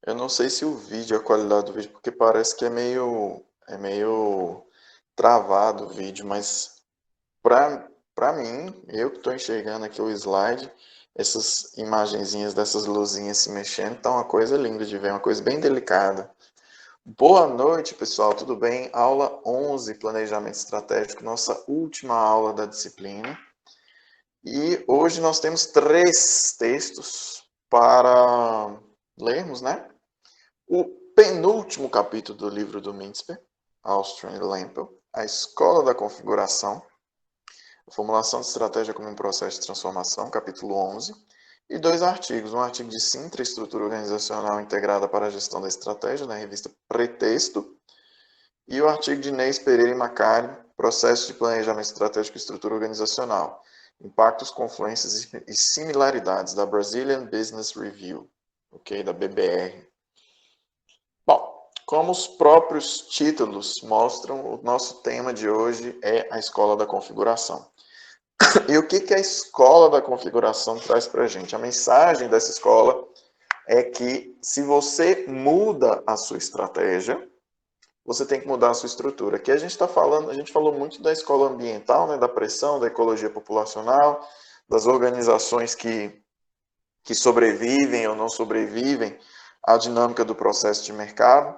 Eu não sei se o vídeo, a qualidade do vídeo, porque parece que é meio travado o vídeo, mas para mim, eu que estou enxergando aqui o slide, essas imagenzinhas dessas luzinhas se mexendo, tá uma coisa linda de ver, uma coisa bem delicada. Boa noite, pessoal, tudo bem? Aula 11, Planejamento Estratégico, nossa última aula da disciplina. E hoje nós temos 3 textos para lermos, né? O penúltimo capítulo do livro do Mintzper, Austrian e Lempel, A Escola da Configuração, a Formulação de Estratégia como um Processo de Transformação, capítulo 11, e 2 artigos, um artigo de Sintra, Estrutura Organizacional Integrada para a Gestão da Estratégia, na revista Pretexto, e o artigo de Inês Pereira e Macari, Processo de Planejamento Estratégico e Estrutura Organizacional, Impactos, Confluências e Similaridades, da Brazilian Business Review, ok, da BBR. Bom, como os próprios títulos mostram, o nosso tema de hoje é a escola da configuração. E o que a escola da configuração traz para a gente? A mensagem dessa escola é que se você muda a sua estratégia, você tem que mudar a sua estrutura. Aqui a gente está falando, a gente falou muito da escola ambiental, né, da pressão, da ecologia populacional, das organizações que sobrevivem ou não sobrevivem à dinâmica do processo de mercado.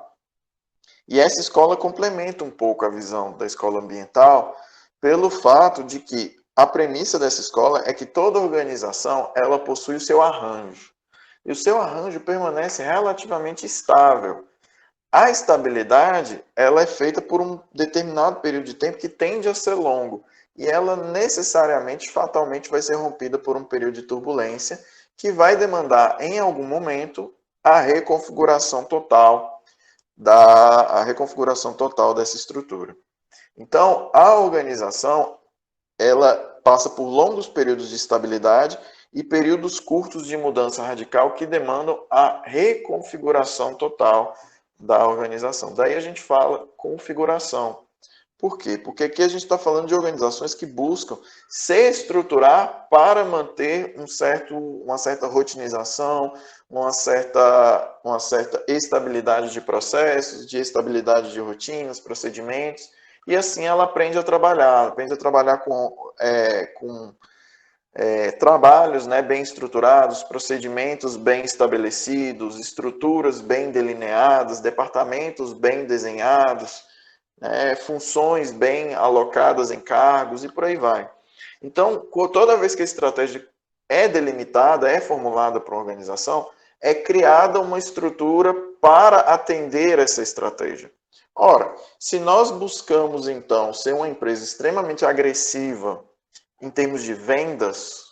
E essa escola complementa um pouco a visão da escola ambiental pelo fato de que a premissa dessa escola é que toda organização ela possui o seu arranjo. E o seu arranjo permanece relativamente estável. A estabilidade ela é feita por um determinado período de tempo que tende a ser longo. E ela necessariamente, fatalmente, vai ser rompida por um período de turbulência que vai demandar, em algum momento, a reconfiguração total dessa estrutura. Então, a organização ela passa por longos períodos de estabilidade e períodos curtos de mudança radical que demandam a reconfiguração total da organização. Daí a gente fala configuração. Por quê? Porque aqui a gente está falando de organizações que buscam se estruturar para manter uma certa rotinização, uma certa estabilidade de processos, de estabilidade de rotinas, procedimentos, e assim ela aprende a trabalhar com trabalhos, né, bem estruturados, procedimentos bem estabelecidos, estruturas bem delineadas, departamentos bem desenhados, funções bem alocadas em cargos e por aí vai. Então, toda vez que a estratégia é delimitada, é formulada para uma organização, é criada uma estrutura para atender essa estratégia. Ora, se nós buscamos então ser uma empresa extremamente agressiva em termos de vendas,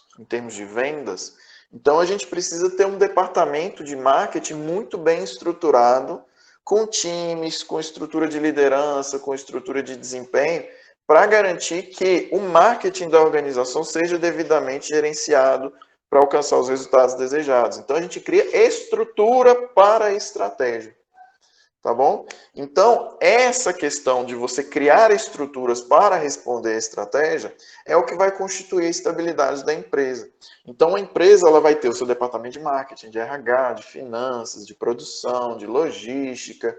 então a gente precisa ter um departamento de marketing muito bem estruturado, com times, com estrutura de liderança, com estrutura de desempenho, para garantir que o marketing da organização seja devidamente gerenciado para alcançar os resultados desejados. Então a gente cria estrutura para a estratégia. Tá bom? Então, essa questão de você criar estruturas para responder à estratégia é o que vai constituir a estabilidade da empresa. Então, a empresa ela vai ter o seu departamento de marketing, de RH, de finanças, de produção, de logística,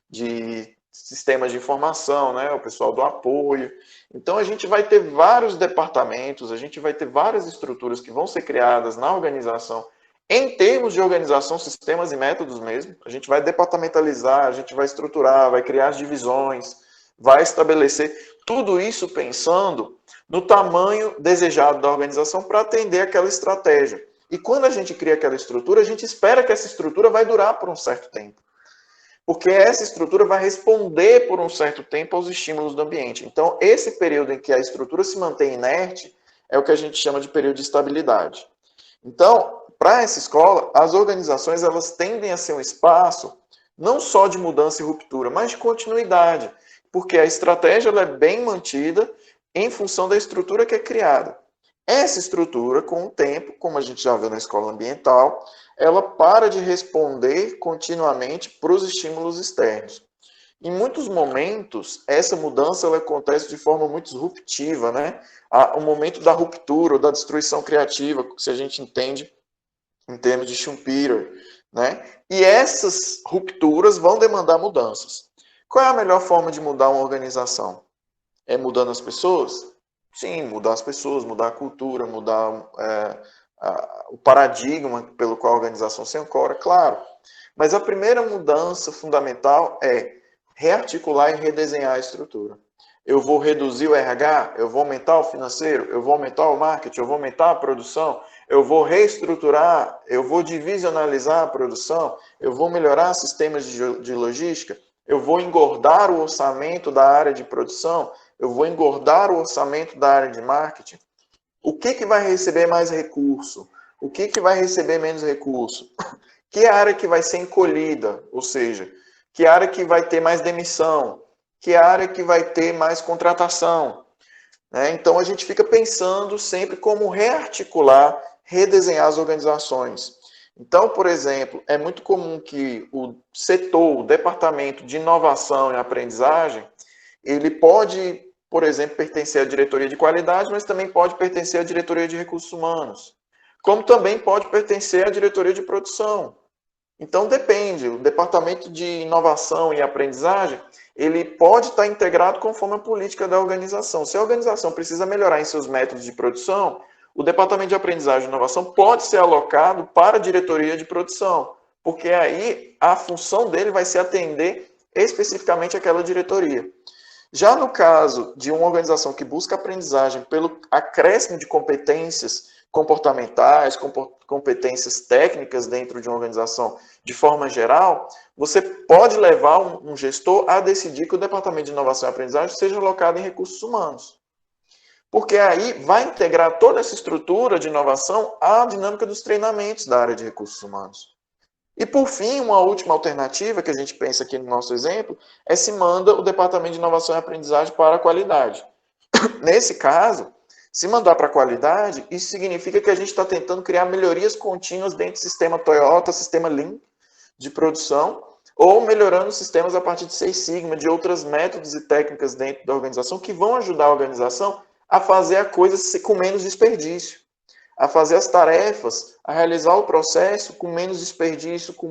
de sistemas de informação, né? O pessoal do apoio. Então, a gente vai ter vários departamentos, a gente vai ter várias estruturas que vão ser criadas na organização em termos de organização, sistemas e métodos mesmo. A gente vai departamentalizar, a gente vai estruturar, vai criar as divisões, vai estabelecer tudo isso pensando no tamanho desejado da organização para atender aquela estratégia. E quando a gente cria aquela estrutura, a gente espera que essa estrutura vai durar por um certo tempo. Porque essa estrutura vai responder por um certo tempo aos estímulos do ambiente. Então, esse período em que a estrutura se mantém inerte é o que a gente chama de período de estabilidade. Então, para essa escola, as organizações elas tendem a ser um espaço não só de mudança e ruptura, mas de continuidade, porque a estratégia ela é bem mantida em função da estrutura que é criada. Essa estrutura, com o tempo, como a gente já viu na escola ambiental, ela para de responder continuamente para os estímulos externos. Em muitos momentos, essa mudança ela acontece de forma muito disruptiva, né? O momento da ruptura ou da destruição criativa, se a gente entende em termos de Schumpeter, né? E essas rupturas vão demandar mudanças. Qual é a melhor forma de mudar uma organização? É mudando as pessoas? Sim, mudar as pessoas, mudar a cultura, mudar o paradigma pelo qual a organização se ancora, claro. Mas a primeira mudança fundamental é rearticular e redesenhar a estrutura. Eu vou reduzir o RH, eu vou aumentar o financeiro, eu vou aumentar o marketing, eu vou aumentar a produção, eu vou reestruturar, eu vou divisionalizar a produção, eu vou melhorar sistemas de logística, eu vou engordar o orçamento da área de produção, eu vou engordar o orçamento da área de marketing. O que vai receber mais recurso? O que vai receber menos recurso? Que área que vai ser encolhida? Ou seja, que área que vai ter mais demissão? Que área que vai ter mais contratação? Né? Então, a gente fica pensando sempre como rearticular, redesenhar as organizações. Então, por exemplo, é muito comum que o setor, o departamento de inovação e aprendizagem, ele pode, por exemplo, pertencer à diretoria de qualidade, mas também pode pertencer à diretoria de recursos humanos, como também pode pertencer à diretoria de produção. Então depende, o departamento de inovação e aprendizagem, ele pode estar integrado conforme a política da organização. Se a organização precisa melhorar em seus métodos de produção, o departamento de aprendizagem e inovação pode ser alocado para a diretoria de produção, porque aí a função dele vai ser atender especificamente aquela diretoria. Já no caso de uma organização que busca aprendizagem pelo acréscimo de competências comportamentais, competências técnicas dentro de uma organização de forma geral, você pode levar um gestor a decidir que o departamento de inovação e aprendizagem seja alocado em recursos humanos. Porque aí vai integrar toda essa estrutura de inovação à dinâmica dos treinamentos da área de recursos humanos. E, por fim, uma última alternativa que a gente pensa aqui no nosso exemplo é se manda o Departamento de Inovação e Aprendizagem para a qualidade. Nesse caso, se mandar para a qualidade, isso significa que a gente está tentando criar melhorias contínuas dentro do sistema Toyota, sistema Lean de produção, ou melhorando sistemas a partir de Six Sigma, de outros métodos e técnicas dentro da organização que vão ajudar a organização a fazer a coisa com menos desperdício, a fazer as tarefas, a realizar o processo com menos desperdício, com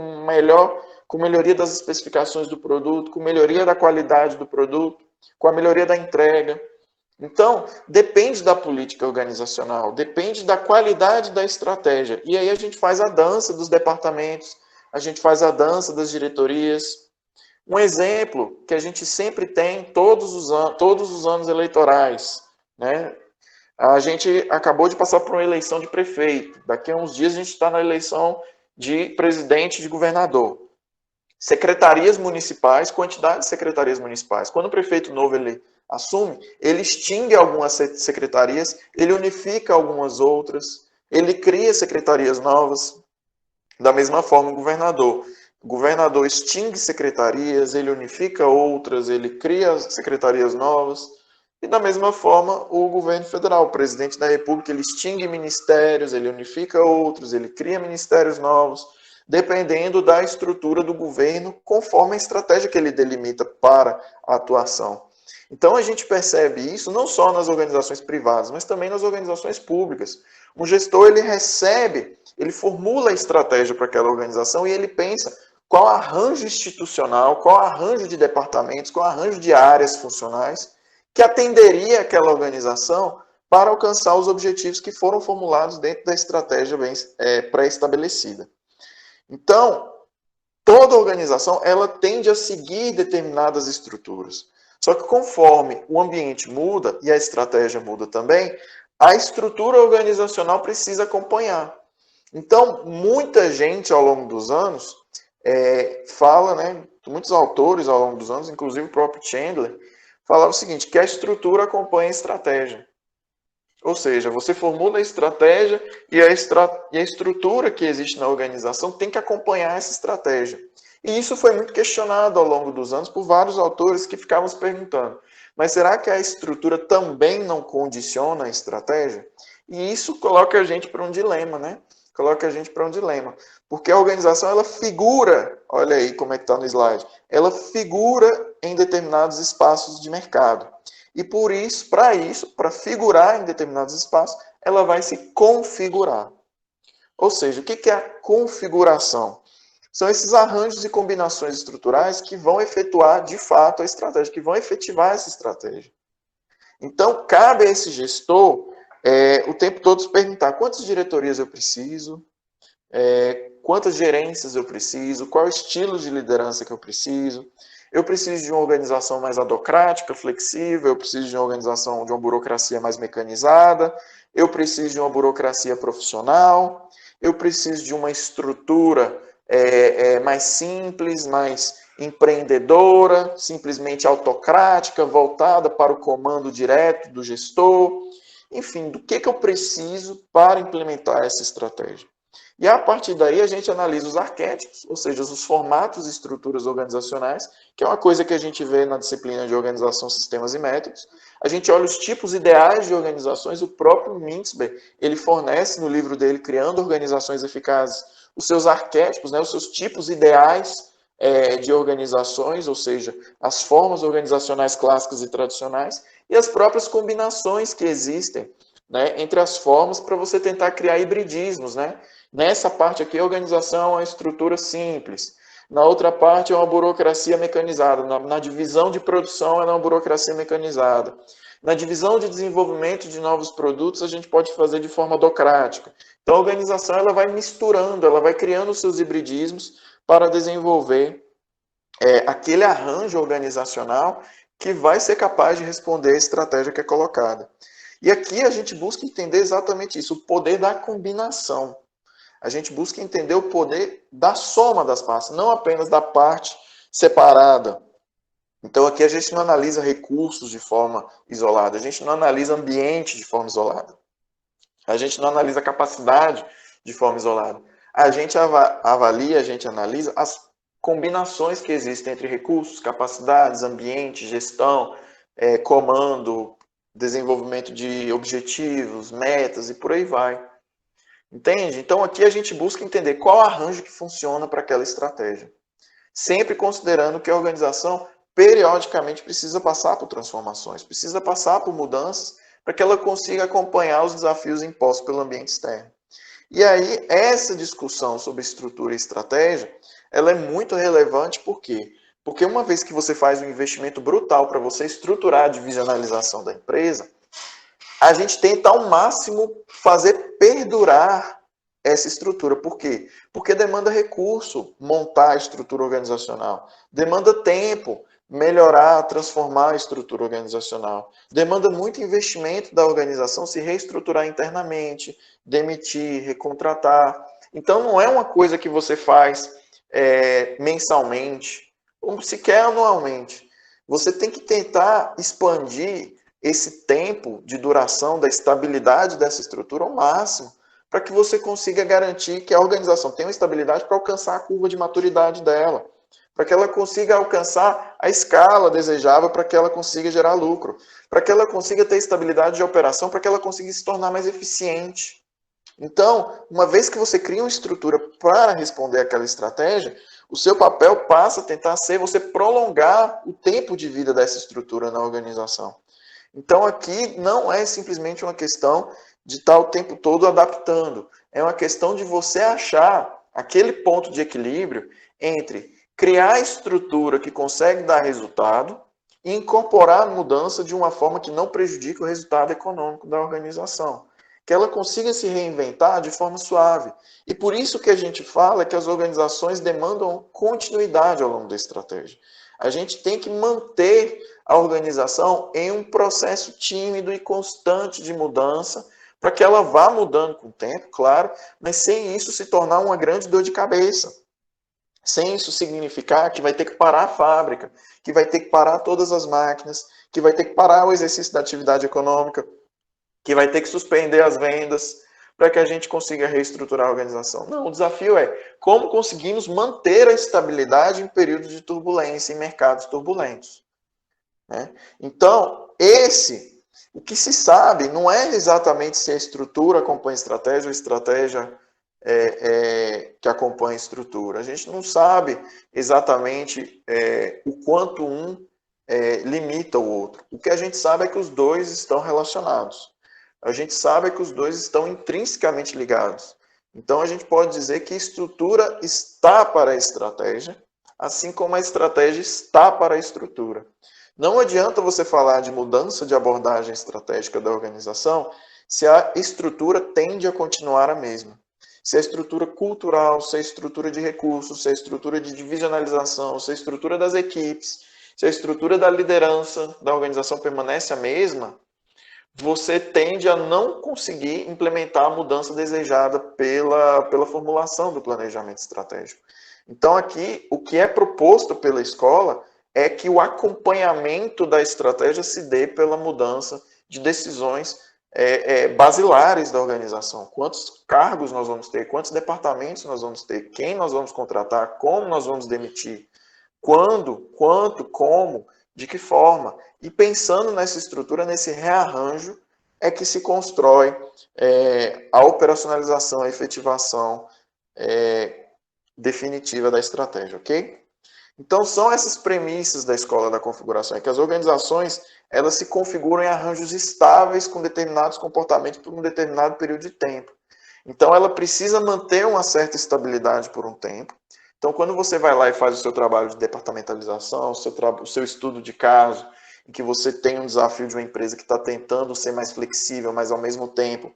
melhoria das especificações do produto, com melhoria da qualidade do produto, com a melhoria da entrega. Então, depende da política organizacional, depende da qualidade da estratégia. E aí a gente faz a dança dos departamentos, a gente faz a dança das diretorias. Um exemplo que a gente sempre tem todos os anos eleitorais, né? A gente acabou de passar por uma eleição de prefeito. Daqui a uns dias a gente está na eleição de presidente e de governador. Secretarias municipais, quantidade de secretarias municipais. Quando o prefeito novo ele assume, ele extingue algumas secretarias, ele unifica algumas outras, ele cria secretarias novas. Da mesma forma, o governador extingue secretarias, ele unifica outras, ele cria secretarias novas. E da mesma forma, o governo federal, o presidente da República, ele extingue ministérios, ele unifica outros, ele cria ministérios novos, dependendo da estrutura do governo, conforme a estratégia que ele delimita para a atuação. Então a gente percebe isso não só nas organizações privadas, mas também nas organizações públicas. Um gestor, ele recebe, ele formula a estratégia para aquela organização e ele pensa qual arranjo institucional, qual arranjo de departamentos, qual arranjo de áreas funcionais que atenderia aquela organização para alcançar os objetivos que foram formulados dentro da estratégia pré-estabelecida. Então, toda organização ela tende a seguir determinadas estruturas. Só que conforme o ambiente muda e a estratégia muda também, a estrutura organizacional precisa acompanhar. Então, muita gente ao longo dos anos fala, né, muitos autores ao longo dos anos, inclusive o próprio Chandler, falava o seguinte, que a estrutura acompanha a estratégia. Ou seja, você formula a estratégia e a estrutura que existe na organização tem que acompanhar essa estratégia. E isso foi muito questionado ao longo dos anos por vários autores que ficavam se perguntando, mas será que a estrutura também não condiciona a estratégia? E isso coloca a gente para um dilema, né? Coloca a gente para um dilema. Porque a organização, ela figura, olha aí como é que está no slide, ela figura em determinados espaços de mercado. E por isso, para figurar em determinados espaços, ela vai se configurar. Ou seja, o que é a configuração? São esses arranjos e combinações estruturais que vão efetuar, de fato, a estratégia, que vão efetivar essa estratégia. Então, cabe a esse gestor o tempo todo se perguntar quantas diretorias eu preciso, quantas gerências eu preciso, qual estilo de liderança que eu preciso. Eu preciso de uma organização mais adocrática, flexível, eu preciso de uma organização, de uma burocracia mais mecanizada, eu preciso de uma burocracia profissional, eu preciso de uma estrutura mais simples, mais empreendedora, simplesmente autocrática, voltada para o comando direto do gestor. Enfim, do que eu preciso para implementar essa estratégia? E a partir daí a gente analisa os arquétipos, ou seja, os formatos e estruturas organizacionais, que é uma coisa que a gente vê na disciplina de organização, sistemas e métodos. A gente olha os tipos ideais de organizações, o próprio Mintzberg, ele fornece no livro dele, Criando Organizações Eficazes, os seus arquétipos, né, os seus tipos ideais de organizações, ou seja, as formas organizacionais clássicas e tradicionais, e as próprias combinações que existem, né, entre as formas para você tentar criar hibridismos, né? Nessa parte aqui, a organização é uma estrutura simples. Na outra parte, é uma burocracia mecanizada. Na divisão de produção, ela é uma burocracia mecanizada. Na divisão de desenvolvimento de novos produtos, a gente pode fazer de forma docrática. Então, a organização ela vai misturando, ela vai criando os seus hibridismos para desenvolver aquele arranjo organizacional que vai ser capaz de responder à estratégia que é colocada. E aqui a gente busca entender exatamente isso, o poder da combinação. A gente busca entender o poder da soma das partes, não apenas da parte separada. Então aqui a gente não analisa recursos de forma isolada, a gente não analisa ambiente de forma isolada, a gente não analisa capacidade de forma isolada. A gente avalia, a gente analisa as combinações que existem entre recursos, capacidades, ambiente, gestão, comando, desenvolvimento de objetivos, metas e por aí vai. Entende? Então aqui a gente busca entender qual arranjo que funciona para aquela estratégia. Sempre considerando que a organização periodicamente precisa passar por transformações, precisa passar por mudanças para que ela consiga acompanhar os desafios impostos pelo ambiente externo. E aí, essa discussão sobre estrutura e estratégia, ela é muito relevante, por quê? Porque uma vez que você faz um investimento brutal para você estruturar a divisionalização da empresa, a gente tenta ao máximo fazer perdurar essa estrutura. Por quê? Porque demanda recurso montar a estrutura organizacional, demanda tempo melhorar, transformar a estrutura organizacional, demanda muito investimento da organização se reestruturar internamente, demitir, recontratar. Então não é uma coisa que você faz mensalmente, ou sequer anualmente. Você tem que tentar expandir esse tempo de duração da estabilidade dessa estrutura ao máximo, para que você consiga garantir que a organização tenha uma estabilidade para alcançar a curva de maturidade dela, para que ela consiga alcançar a escala desejável, para que ela consiga gerar lucro, para que ela consiga ter estabilidade de operação, para que ela consiga se tornar mais eficiente. Então, uma vez que você cria uma estrutura para responder àquela estratégia, o seu papel passa a tentar ser você prolongar o tempo de vida dessa estrutura na organização. Então, aqui não é simplesmente uma questão de estar o tempo todo adaptando. É uma questão de você achar aquele ponto de equilíbrio entre criar a estrutura que consegue dar resultado e incorporar a mudança de uma forma que não prejudique o resultado econômico da organização. Que ela consiga se reinventar de forma suave. E por isso que a gente fala que as organizações demandam continuidade ao longo da estratégia. A gente tem que manter a organização em um processo tímido e constante de mudança, para que ela vá mudando com o tempo, claro, mas sem isso se tornar uma grande dor de cabeça. Sem isso significar que vai ter que parar a fábrica, que vai ter que parar todas as máquinas, que vai ter que parar o exercício da atividade econômica, que vai ter que suspender as vendas para que a gente consiga reestruturar a organização. Não, o desafio é como conseguimos manter a estabilidade em períodos de turbulência, em mercados turbulentos. Né? Então, o que se sabe não é exatamente se a estrutura acompanha a estratégia ou a estratégia que acompanha a estrutura. A gente não sabe exatamente o quanto um limita o outro. O que a gente sabe é que os dois estão relacionados. A gente sabe que os dois estão intrinsecamente ligados. Então, a gente pode dizer que a estrutura está para a estratégia, assim como a estratégia está para a estrutura. Não adianta você falar de mudança de abordagem estratégica da organização se a estrutura tende a continuar a mesma. Se a estrutura cultural, se a estrutura de recursos, se a estrutura de divisionalização, se a estrutura das equipes, se a estrutura da liderança da organização permanece a mesma, você tende a não conseguir implementar a mudança desejada pela formulação do planejamento estratégico. Então, aqui, o que é proposto pela escola é que o acompanhamento da estratégia se dê pela mudança de decisões basilares da organização. Quantos cargos nós vamos ter, quantos departamentos nós vamos ter, quem nós vamos contratar, como nós vamos demitir, quando, quanto, como, de que forma. E pensando nessa estrutura, nesse rearranjo, é que se constrói a operacionalização, a efetivação definitiva da estratégia, ok? Então, são essas premissas da escola da configuração, é que as organizações elas se configuram em arranjos estáveis com determinados comportamentos por um determinado período de tempo. Então, ela precisa manter uma certa estabilidade por um tempo. Então, quando você vai lá e faz o seu trabalho de departamentalização, o seu estudo de caso, em que você tem um desafio de uma empresa que está tentando ser mais flexível, mas ao mesmo tempo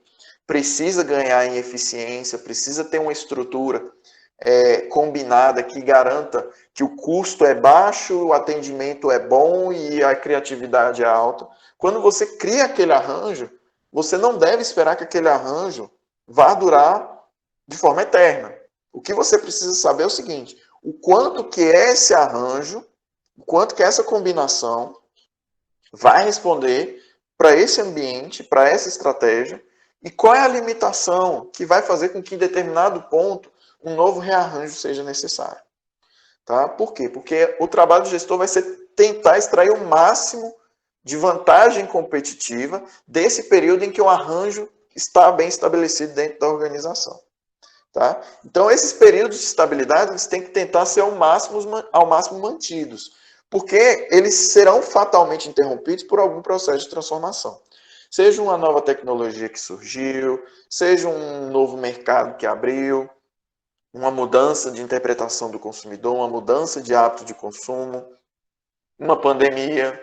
precisa ganhar em eficiência, precisa ter uma estrutura combinada que garanta que o custo é baixo, o atendimento é bom e a criatividade é alta. Quando você cria aquele arranjo, você não deve esperar que aquele arranjo vá durar de forma eterna. O que você precisa saber é o seguinte: o quanto que esse arranjo, o quanto que essa combinação vai responder para esse ambiente, para essa estratégia, e qual é a limitação que vai fazer com que em determinado ponto um novo rearranjo seja necessário. Tá? Por quê? Porque o trabalho do gestor vai ser tentar extrair o máximo de vantagem competitiva desse período em que o arranjo está bem estabelecido dentro da organização. Tá? Então, esses períodos de estabilidade eles têm que tentar ser ao máximo mantidos, porque eles serão fatalmente interrompidos por algum processo de transformação. Seja uma nova tecnologia que surgiu, seja um novo mercado que abriu, uma mudança de interpretação do consumidor, uma mudança de hábito de consumo, uma pandemia,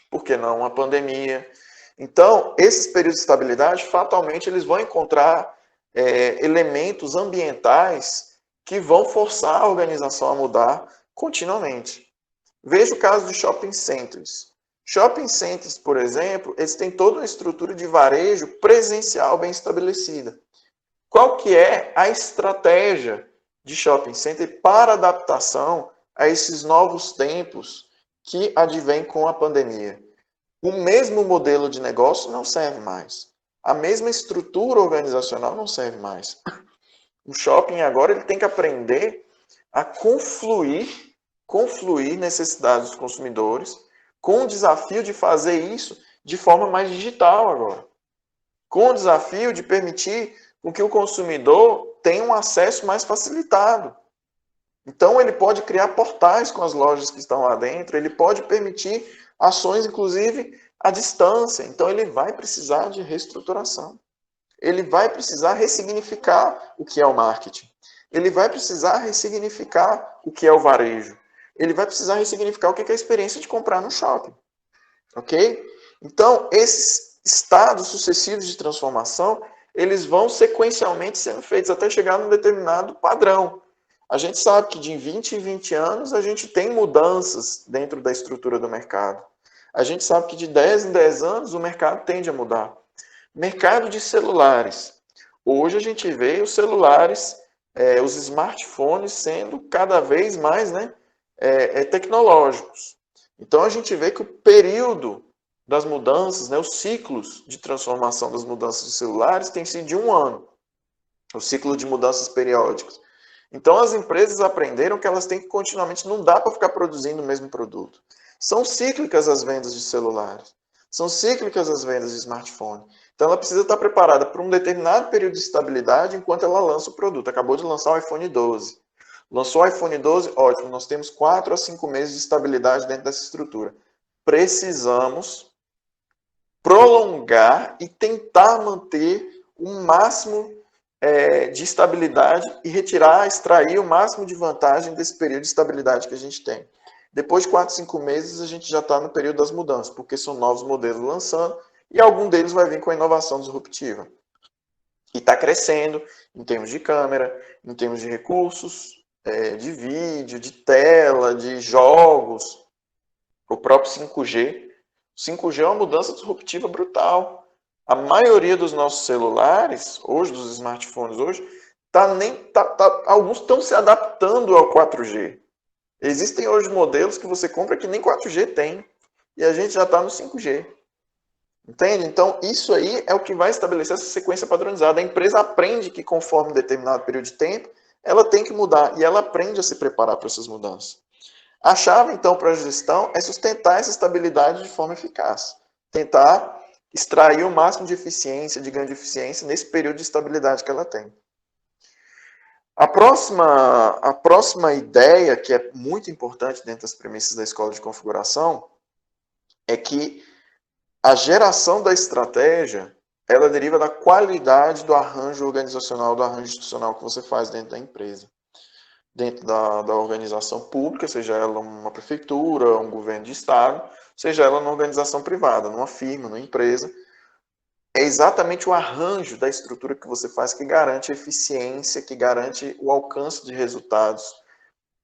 por que não uma pandemia? Então, esses períodos de estabilidade, fatalmente, eles vão encontrar elementos ambientais que vão forçar a organização a mudar continuamente. Veja o caso de shopping centers. Shopping centers, por exemplo, eles têm toda uma estrutura de varejo presencial bem estabelecida. Qual que é a estratégia de shopping center para adaptação a esses novos tempos que advêm com a pandemia? O mesmo modelo de negócio não serve mais. A mesma estrutura organizacional não serve mais. O shopping agora ele tem que aprender a confluir necessidades dos consumidores com o desafio de fazer isso de forma mais digital agora. Com o desafio de permitir com que o consumidor tenha um acesso mais facilitado. Então, ele pode criar portais com as lojas que estão lá dentro, ele pode permitir ações, inclusive, à distância. Então, ele vai precisar de reestruturação. Ele vai precisar ressignificar o que é o marketing. Ele vai precisar ressignificar o que é o varejo. Ele vai precisar ressignificar o que é a experiência de comprar no shopping. Ok? Então, esses estados sucessivos de transformação, eles vão sequencialmente sendo feitos até chegar num determinado padrão. A gente sabe que de 20 em 20 anos a gente tem mudanças dentro da estrutura do mercado. A gente sabe que de 10 em 10 anos o mercado tende a mudar. Mercado de celulares. Hoje a gente vê os celulares, os smartphones sendo cada vez mais tecnológicos. Então a gente vê que o período das mudanças, os ciclos de transformação das mudanças de celulares tem sido de 1 ano. O ciclo de mudanças periódicas. Então as empresas aprenderam que elas têm que continuamente, não dá para ficar produzindo o mesmo produto. São cíclicas as vendas de celulares. São cíclicas as vendas de smartphone. Então ela precisa estar preparada para um determinado período de estabilidade enquanto ela lança o produto. Acabou de lançar o iPhone 12. Lançou o iPhone 12, ótimo, nós temos 4 a 5 meses de estabilidade dentro dessa estrutura. Precisamos prolongar e tentar manter o máximo de estabilidade e extrair o máximo de vantagem desse período de estabilidade que a gente tem. Depois de 4, 5 meses, a gente já está no período das mudanças, porque são novos modelos lançando e algum deles vai vir com a inovação disruptiva. E está crescendo em termos de câmera, em termos de recursos, de vídeo, de tela, de jogos. O próprio 5G. O 5G é uma mudança disruptiva brutal. A maioria dos nossos celulares, hoje, dos smartphones hoje, alguns estão se adaptando ao 4G. Existem hoje modelos que você compra que nem 4G tem. E a gente já está no 5G. Entende? Então, isso aí é o que vai estabelecer essa sequência padronizada. A empresa aprende que, conforme um determinado período de tempo, ela tem que mudar. E ela aprende a se preparar para essas mudanças. A chave, então, para a gestão é sustentar essa estabilidade de forma eficaz. Tentar extrair o máximo de eficiência, de ganho de eficiência, nesse período de estabilidade que ela tem. A próxima ideia, que é muito importante dentro das premissas da escola de configuração, é que a geração da estratégia, ela deriva da qualidade do arranjo organizacional, do arranjo institucional que você faz dentro da empresa. Dentro da organização pública, seja ela uma prefeitura, um governo de estado, seja ela uma organização privada, numa firma, numa empresa. É exatamente o arranjo da estrutura que você faz que garante a eficiência, que garante o alcance de resultados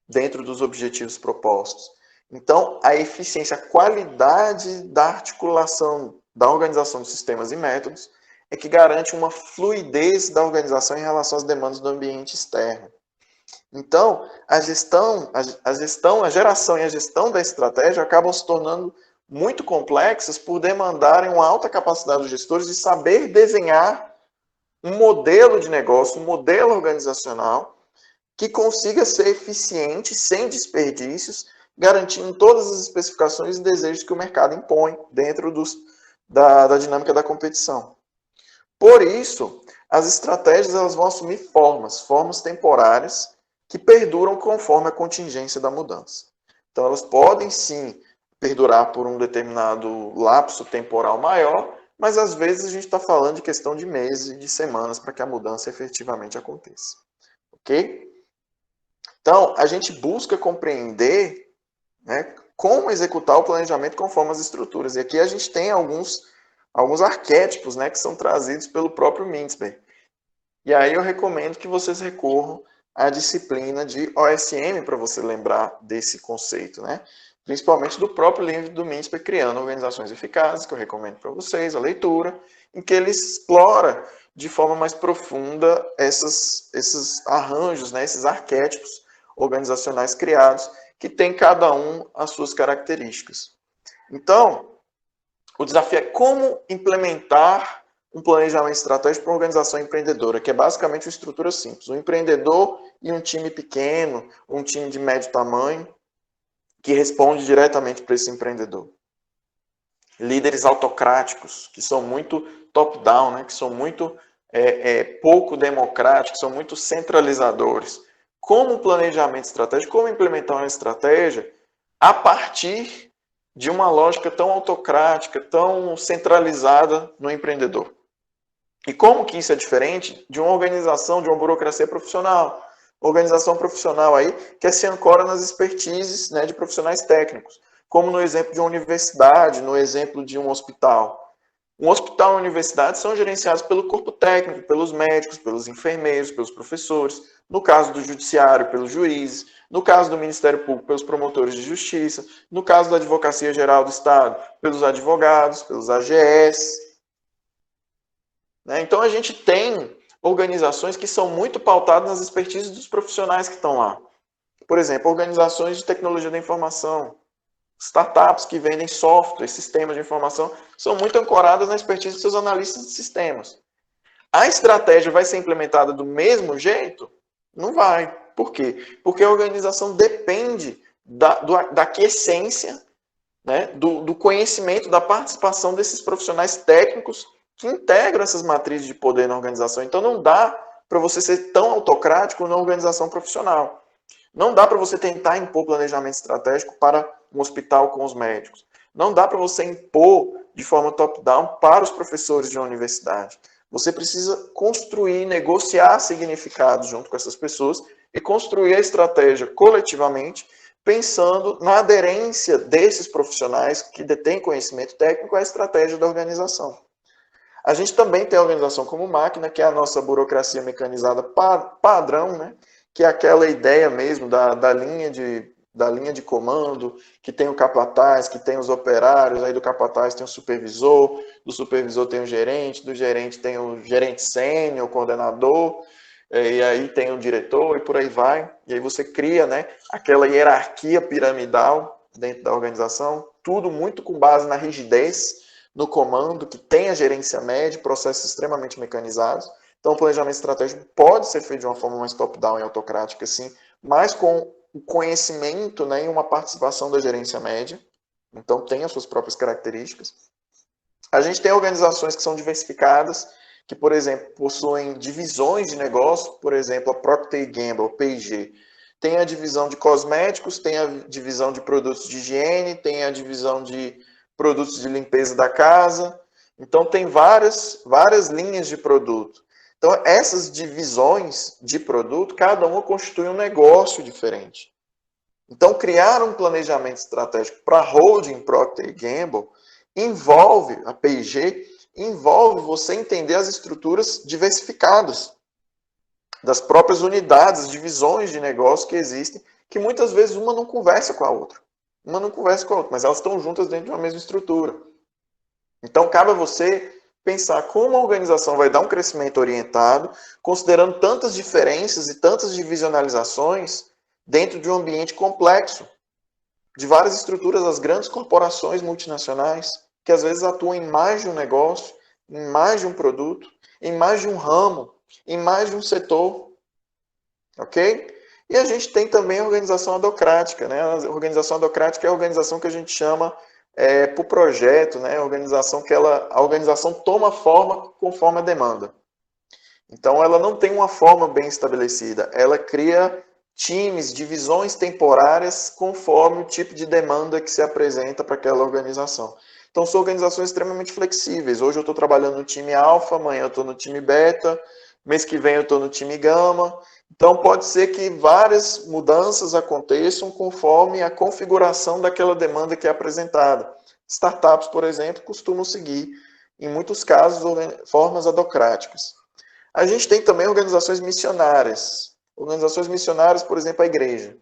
dentro dos objetivos propostos. Então, a eficiência, a qualidade da articulação da organização de sistemas e métodos é que garante uma fluidez da organização em relação às demandas do ambiente externo. Então, a geração e a gestão da estratégia acabam se tornando muito complexas por demandarem uma alta capacidade dos gestores de saber desenhar um modelo de negócio, um modelo organizacional que consiga ser eficiente, sem desperdícios, garantindo todas as especificações e desejos que o mercado impõe dentro da dinâmica da competição. Por isso, as estratégias elas vão assumir formas temporárias, que perduram conforme a contingência da mudança. Então, elas podem, sim, perdurar por um determinado lapso temporal maior, mas, às vezes, a gente está falando de questão de meses e de semanas para que a mudança efetivamente aconteça. Ok? Então, a gente busca compreender, né, como executar o planejamento conforme as estruturas. E aqui a gente tem alguns arquétipos, né, que são trazidos pelo próprio Mintzberg. E aí eu recomendo que vocês recorram a disciplina de OSM para você lembrar desse conceito, né? Principalmente do próprio livro do Mintzberg, Criando Organizações Eficazes, que eu recomendo para vocês, a leitura, em que ele explora de forma mais profunda esses arranjos, né? Esses arquétipos organizacionais criados, que tem cada um as suas características. Então, o desafio é como implementar um planejamento estratégico para uma organização empreendedora, que é basicamente uma estrutura simples. Um empreendedor e um time pequeno, um time de médio tamanho, que responde diretamente para esse empreendedor. Líderes autocráticos, que são muito top-down, né? Que são muito pouco democráticos, são muito centralizadores. Como um planejamento estratégico, como implementar uma estratégia a partir de uma lógica tão autocrática, tão centralizada no empreendedor. E como que isso é diferente de uma organização, de uma burocracia profissional? Organização profissional aí que se ancora nas expertises, né, de profissionais técnicos, como no exemplo de uma universidade, no exemplo de um hospital. Um hospital e uma universidade são gerenciados pelo corpo técnico, pelos médicos, pelos enfermeiros, pelos professores, no caso do judiciário, pelos juízes, no caso do Ministério Público, pelos promotores de justiça, no caso da Advocacia Geral do Estado, pelos advogados, pelos AGS. Então, a gente tem organizações que são muito pautadas nas expertises dos profissionais que estão lá. Por exemplo, organizações de tecnologia da informação, startups que vendem software, sistemas de informação, são muito ancoradas na expertise dos seus analistas de sistemas. A estratégia vai ser implementada do mesmo jeito? Não vai. Por quê? Porque a organização depende da aquiescência, né, do conhecimento, da participação desses profissionais técnicos que integram essas matrizes de poder na organização. Então, não dá para você ser tão autocrático na organização profissional. Não dá para você tentar impor planejamento estratégico para um hospital com os médicos. Não dá para você impor de forma top-down para os professores de uma universidade. Você precisa construir, negociar significados junto com essas pessoas e construir a estratégia coletivamente, pensando na aderência desses profissionais que detêm conhecimento técnico à estratégia da organização. A gente também tem a organização como máquina, que é a nossa burocracia mecanizada padrão, né? Que é aquela ideia mesmo da linha de comando, que tem o capataz, que tem os operários, aí do capataz tem o supervisor, do supervisor tem o gerente, do gerente tem o gerente sênior, o coordenador, e aí tem o diretor e por aí vai. E aí você cria, né, aquela hierarquia piramidal dentro da organização, tudo muito com base na rigidez, no comando, que tem a gerência média, processos extremamente mecanizados. Então, o planejamento estratégico pode ser feito de uma forma mais top-down e autocrática, sim, mas com o conhecimento, né, e uma participação da gerência média. Então, tem as suas próprias características. A gente tem organizações que são diversificadas, que, por exemplo, possuem divisões de negócio, por exemplo, a Procter Gamble, P&G, tem a divisão de cosméticos, tem a divisão de produtos de higiene, tem a divisão de produtos de limpeza da casa. Então, tem várias linhas de produto. Então, essas divisões de produto, cada uma constitui um negócio diferente. Então, criar um planejamento estratégico para a holding Procter Gamble envolve, a P&G, envolve você entender as estruturas diversificadas das próprias unidades, divisões de negócio que existem, que muitas vezes uma não conversa com a outra. Uma não conversa com a outra, mas elas estão juntas dentro de uma mesma estrutura. Então, cabe a você pensar como a organização vai dar um crescimento orientado, considerando tantas diferenças e tantas divisionalizações dentro de um ambiente complexo, de várias estruturas, as grandes corporações multinacionais, que às vezes atuam em mais de um negócio, em mais de um produto, em mais de um ramo, em mais de um setor, ok? E a gente tem também a organização adocrática, né? A organização adocrática é a organização que a gente chama por projeto, né? A organização toma forma conforme a demanda. Então, ela não tem uma forma bem estabelecida, ela cria times, divisões temporárias conforme o tipo de demanda que se apresenta para aquela organização. Então, são organizações extremamente flexíveis. Hoje eu estou trabalhando no time alfa, amanhã eu estou no time beta, mês que vem eu estou no time gama. Então, pode ser que várias mudanças aconteçam conforme a configuração daquela demanda que é apresentada. Startups, por exemplo, costumam seguir, em muitos casos, formas adocráticas. A gente tem também organizações missionárias. Organizações missionárias, por exemplo, a igreja.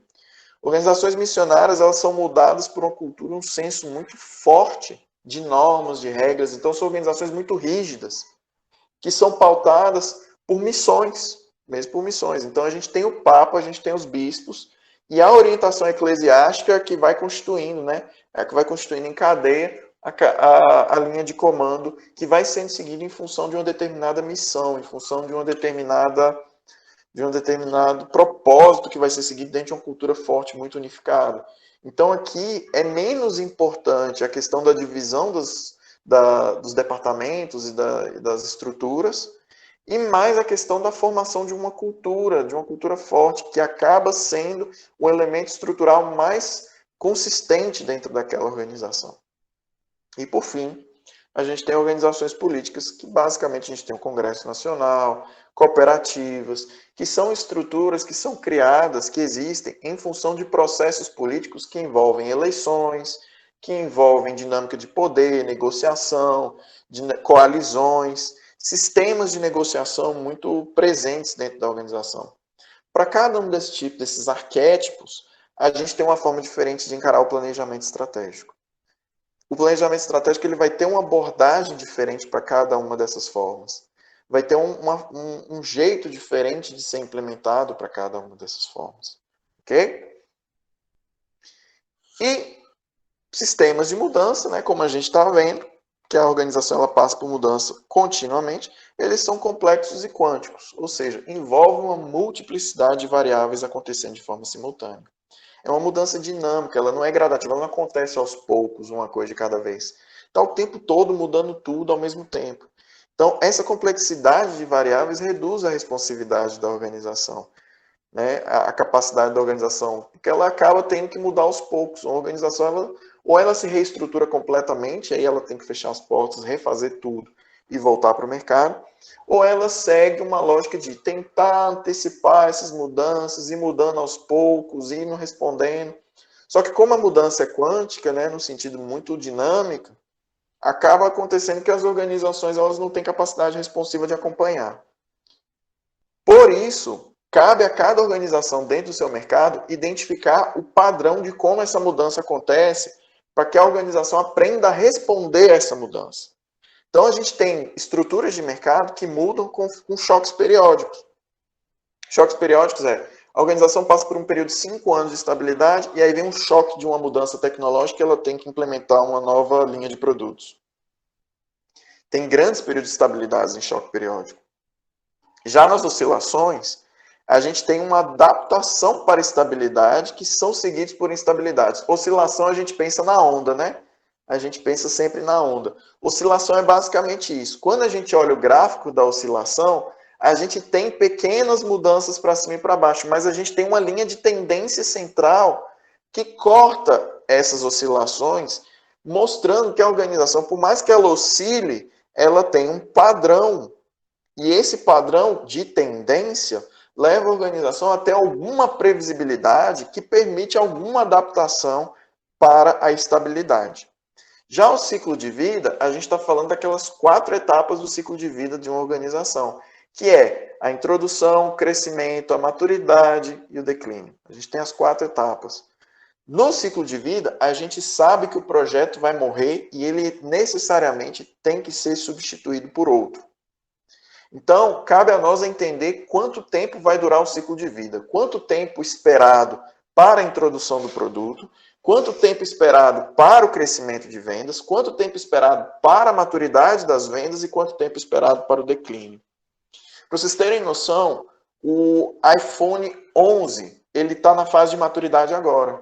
Organizações missionárias, elas são moldadas por uma cultura, um senso muito forte de normas, de regras. Então, são organizações muito rígidas, que são pautadas por missões, mesmo por missões. Então, a gente tem o Papa, a gente tem os bispos, e a orientação eclesiástica que vai constituindo, né? É que vai constituindo em cadeia a linha de comando que vai sendo seguida em função de uma determinada missão, em função de um determinado propósito que vai ser seguido dentro de uma cultura forte, muito unificada. Então, aqui é menos importante a questão da divisão dos departamentos e das estruturas, e mais a questão da formação de uma cultura forte, que acaba sendo o elemento estrutural mais consistente dentro daquela organização. E, por fim, a gente tem organizações políticas, que basicamente a gente tem o Congresso Nacional, cooperativas, que são estruturas que são criadas, que existem em função de processos políticos que envolvem eleições, que envolvem dinâmica de poder, negociação, coalizões, sistemas de negociação muito presentes dentro da organização. Para cada um desses arquétipos, a gente tem uma forma diferente de encarar o planejamento estratégico. O planejamento estratégico ele vai ter uma abordagem diferente para cada uma dessas formas. Vai ter um jeito diferente de ser implementado para cada uma dessas formas. Ok? E sistemas de mudança, né, como a gente está vendo, que a organização ela passa por mudança continuamente, eles são complexos e quânticos, ou seja, envolvem uma multiplicidade de variáveis acontecendo de forma simultânea. É uma mudança dinâmica, ela não é gradativa, ela não acontece aos poucos, uma coisa de cada vez. Está o tempo todo mudando tudo ao mesmo tempo. Então, essa complexidade de variáveis reduz a responsividade da organização, né? A capacidade da organização, porque ela acaba tendo que mudar aos poucos. Uma organização, ou ela se reestrutura completamente, aí ela tem que fechar as portas, refazer tudo, e voltar para o mercado, ou ela segue uma lógica de tentar antecipar essas mudanças, ir mudando aos poucos, ir não respondendo. Só que como a mudança é quântica, né, no sentido muito dinâmico, acaba acontecendo que as organizações elas não têm capacidade responsiva de acompanhar. Por isso, cabe a cada organização dentro do seu mercado identificar o padrão de como essa mudança acontece para que a organização aprenda a responder a essa mudança. Então, a gente tem estruturas de mercado que mudam com choques periódicos. Choques periódicos a organização passa por um período de 5 anos de estabilidade e aí vem um choque de uma mudança tecnológica e ela tem que implementar uma nova linha de produtos. Tem grandes períodos de estabilidade em choque periódico. Já nas oscilações, a gente tem uma adaptação para estabilidade que são seguidos por instabilidades. Oscilação a gente pensa na onda, né? A gente pensa sempre na onda. Oscilação é basicamente isso. Quando a gente olha o gráfico da oscilação, a gente tem pequenas mudanças para cima e para baixo, mas a gente tem uma linha de tendência central que corta essas oscilações, mostrando que a organização, por mais que ela oscile, ela tem um padrão. E esse padrão de tendência leva a organização até alguma previsibilidade que permite alguma adaptação para a estabilidade. Já o ciclo de vida, a gente está falando daquelas 4 etapas do ciclo de vida de uma organização, que é a introdução, o crescimento, a maturidade e o declínio. A gente tem as 4 etapas. No ciclo de vida, a gente sabe que o projeto vai morrer e ele necessariamente tem que ser substituído por outro. Então, cabe a nós entender quanto tempo vai durar o ciclo de vida, quanto tempo esperado para a introdução do produto, quanto tempo esperado para o crescimento de vendas, quanto tempo esperado para a maturidade das vendas e quanto tempo esperado para o declínio. Para vocês terem noção, o iPhone 11 ele está na fase de maturidade agora.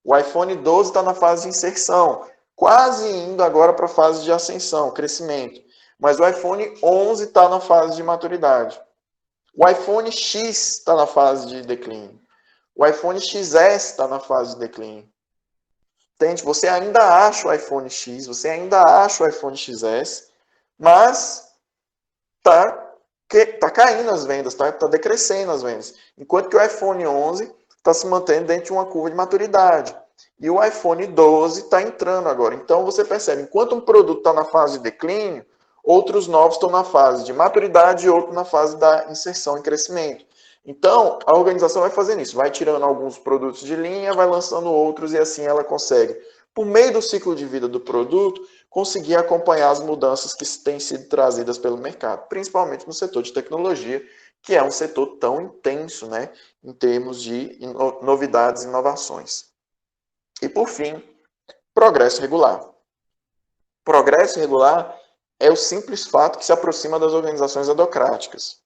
O iPhone 12 está na fase de inserção, quase indo agora para a fase de ascensão, crescimento. Mas o iPhone 11 está na fase de maturidade. O iPhone X está na fase de declínio. O iPhone XS está na fase de declínio. Entende? Você ainda acha o iPhone X, você ainda acha o iPhone XS, mas tá caindo as vendas, tá decrescendo as vendas. Enquanto que o iPhone 11 está se mantendo dentro de uma curva de maturidade. E o iPhone 12 está entrando agora. Então você percebe, enquanto um produto está na fase de declínio, outros novos estão na fase de maturidade e outros na fase da inserção e crescimento. Então, a organização vai fazendo isso, vai tirando alguns produtos de linha, vai lançando outros e assim ela consegue, por meio do ciclo de vida do produto, conseguir acompanhar as mudanças que têm sido trazidas pelo mercado, principalmente no setor de tecnologia, que é um setor tão intenso, né, em termos de novidades e inovações. E, por fim, progresso regular. Progresso regular é o simples fato que se aproxima das organizações adocráticas.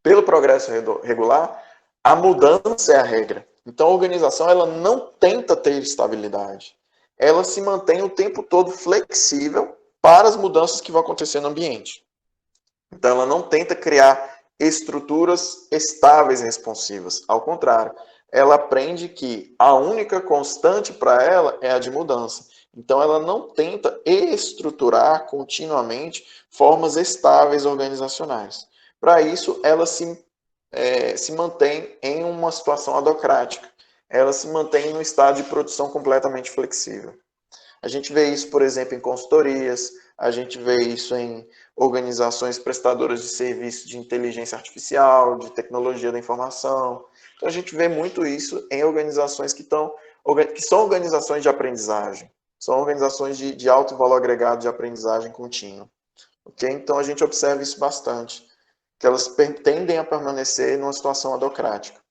Pelo progresso regular, a mudança é a regra. Então, a organização ela não tenta ter estabilidade. Ela se mantém o tempo todo flexível para as mudanças que vão acontecer no ambiente. Então, ela não tenta criar estruturas estáveis e responsivas. Ao contrário, ela aprende que a única constante para ela é a de mudança. Então, ela não tenta estruturar continuamente formas estáveis organizacionais. Para isso, ela se mantém em uma situação adocrática. Ela se mantém em um estado de produção completamente flexível. A gente vê isso, por exemplo, em consultorias, a gente vê isso em organizações prestadoras de serviços de inteligência artificial, de tecnologia da informação. Então, a gente vê muito isso em organizações que são organizações de aprendizagem, são organizações de alto valor agregado de aprendizagem contínua. Okay? Então, a gente observa isso bastante, que elas tendem a permanecer numa situação adocrática.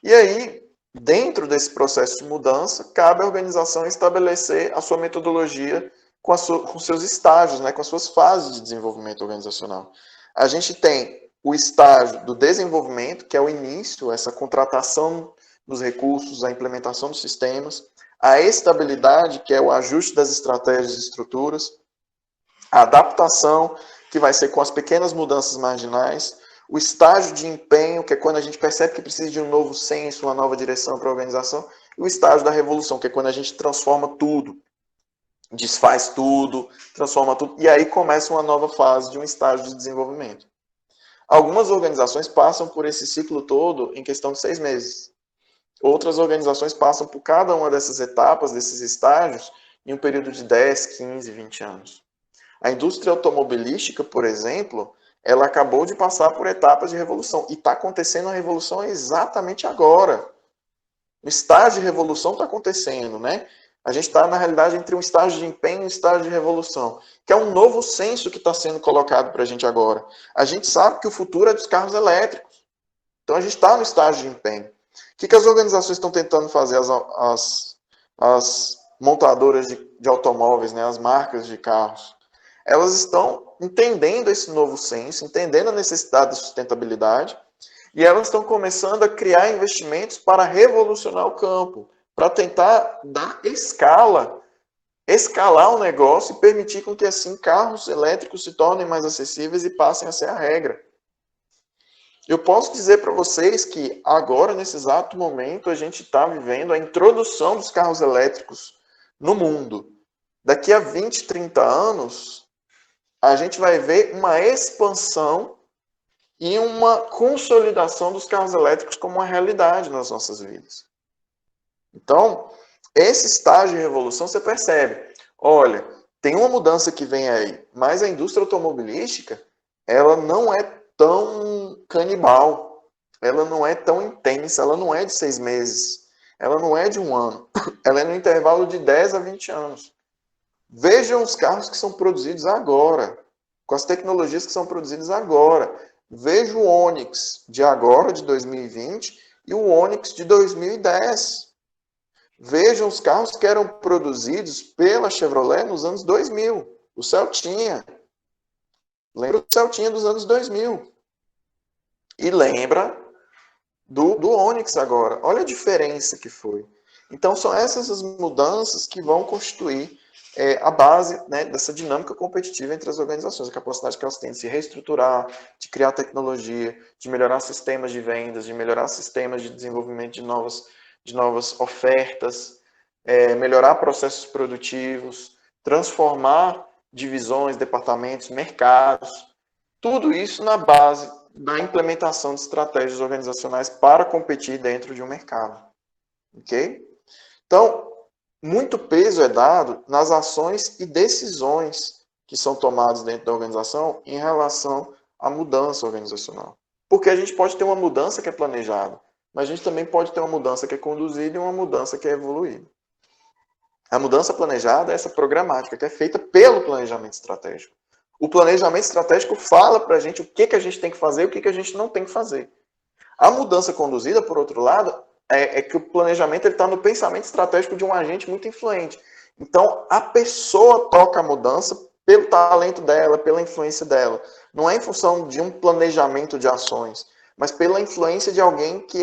E aí, dentro desse processo de mudança, cabe à organização estabelecer a sua metodologia com seus estágios, né, com as suas fases de desenvolvimento organizacional. A gente tem o estágio do desenvolvimento, que é o início, essa contratação dos recursos, a implementação dos sistemas, a estabilidade, que é o ajuste das estratégias e estruturas, a adaptação, que vai ser com as pequenas mudanças marginais, o estágio de empenho, que é quando a gente percebe que precisa de um novo senso, uma nova direção para a organização, e o estágio da revolução, que é quando a gente transforma tudo. desfaz tudo, transforma tudo, e aí começa uma nova fase de um estágio de desenvolvimento. Algumas organizações passam por esse ciclo todo em questão de 6 meses. Outras organizações passam por cada uma dessas etapas, desses estágios, em um período de 10, 15, 20 anos. A indústria automobilística, por exemplo, ela acabou de passar por etapas de revolução. E está acontecendo a revolução exatamente agora. O estágio de revolução está acontecendo, né? A gente está, na realidade, entre um estágio de empenho e um estágio de revolução, que é um novo senso que está sendo colocado para a gente agora. A gente sabe que o futuro é dos carros elétricos. Então, a gente está no estágio de empenho. O que as organizações estão tentando fazer, as montadoras de automóveis, né, as marcas de carros? Elas estão entendendo esse novo senso, entendendo a necessidade de sustentabilidade, e elas estão começando a criar investimentos para revolucionar o campo, para tentar dar escalar o negócio e permitir com que assim carros elétricos se tornem mais acessíveis e passem a ser a regra. Eu posso dizer para vocês que agora, nesse exato momento, a gente está vivendo a introdução dos carros elétricos no mundo. Daqui a 20, 30 anos, a gente vai ver uma expansão e uma consolidação dos carros elétricos como uma realidade nas nossas vidas. Então, esse estágio de revolução você percebe. Olha, tem uma mudança que vem aí, mas a indústria automobilística, ela não é tão canibal, ela não é tão intensa, ela não é de 6 meses, ela não é de 1 ano, ela é no intervalo de 10 a 20 anos. Vejam os carros que são produzidos agora, com as tecnologias que são produzidas agora. Veja o Onix de agora, de 2020, e o Onix de 2010. Vejam os carros que eram produzidos pela Chevrolet nos anos 2000. O Celtinha. Lembra do Celtinha dos anos 2000. E lembra do Onix agora. Olha a diferença que foi. Então, são essas as mudanças que vão constituir a base, né, dessa dinâmica competitiva entre as organizações, a capacidade que elas têm de se reestruturar, de criar tecnologia, de melhorar sistemas de vendas, de melhorar sistemas de desenvolvimento de novas ofertas, melhorar processos produtivos, transformar divisões, departamentos, mercados, tudo isso na base da implementação de estratégias organizacionais para competir dentro de um mercado. Ok? Então, muito peso é dado nas ações e decisões que são tomadas dentro da organização em relação à mudança organizacional. Porque a gente pode ter uma mudança que é planejada, mas a gente também pode ter uma mudança que é conduzida e uma mudança que é evoluída. A mudança planejada é essa programática, que é feita pelo planejamento estratégico. O planejamento estratégico fala para a gente o que a gente tem que fazer e o que a gente não tem que fazer. A mudança conduzida, por outro lado, é que o planejamento está no pensamento estratégico de um agente muito influente. Então, a pessoa toca a mudança pelo talento dela, pela influência dela. Não é em função de um planejamento de ações, mas pela influência de alguém que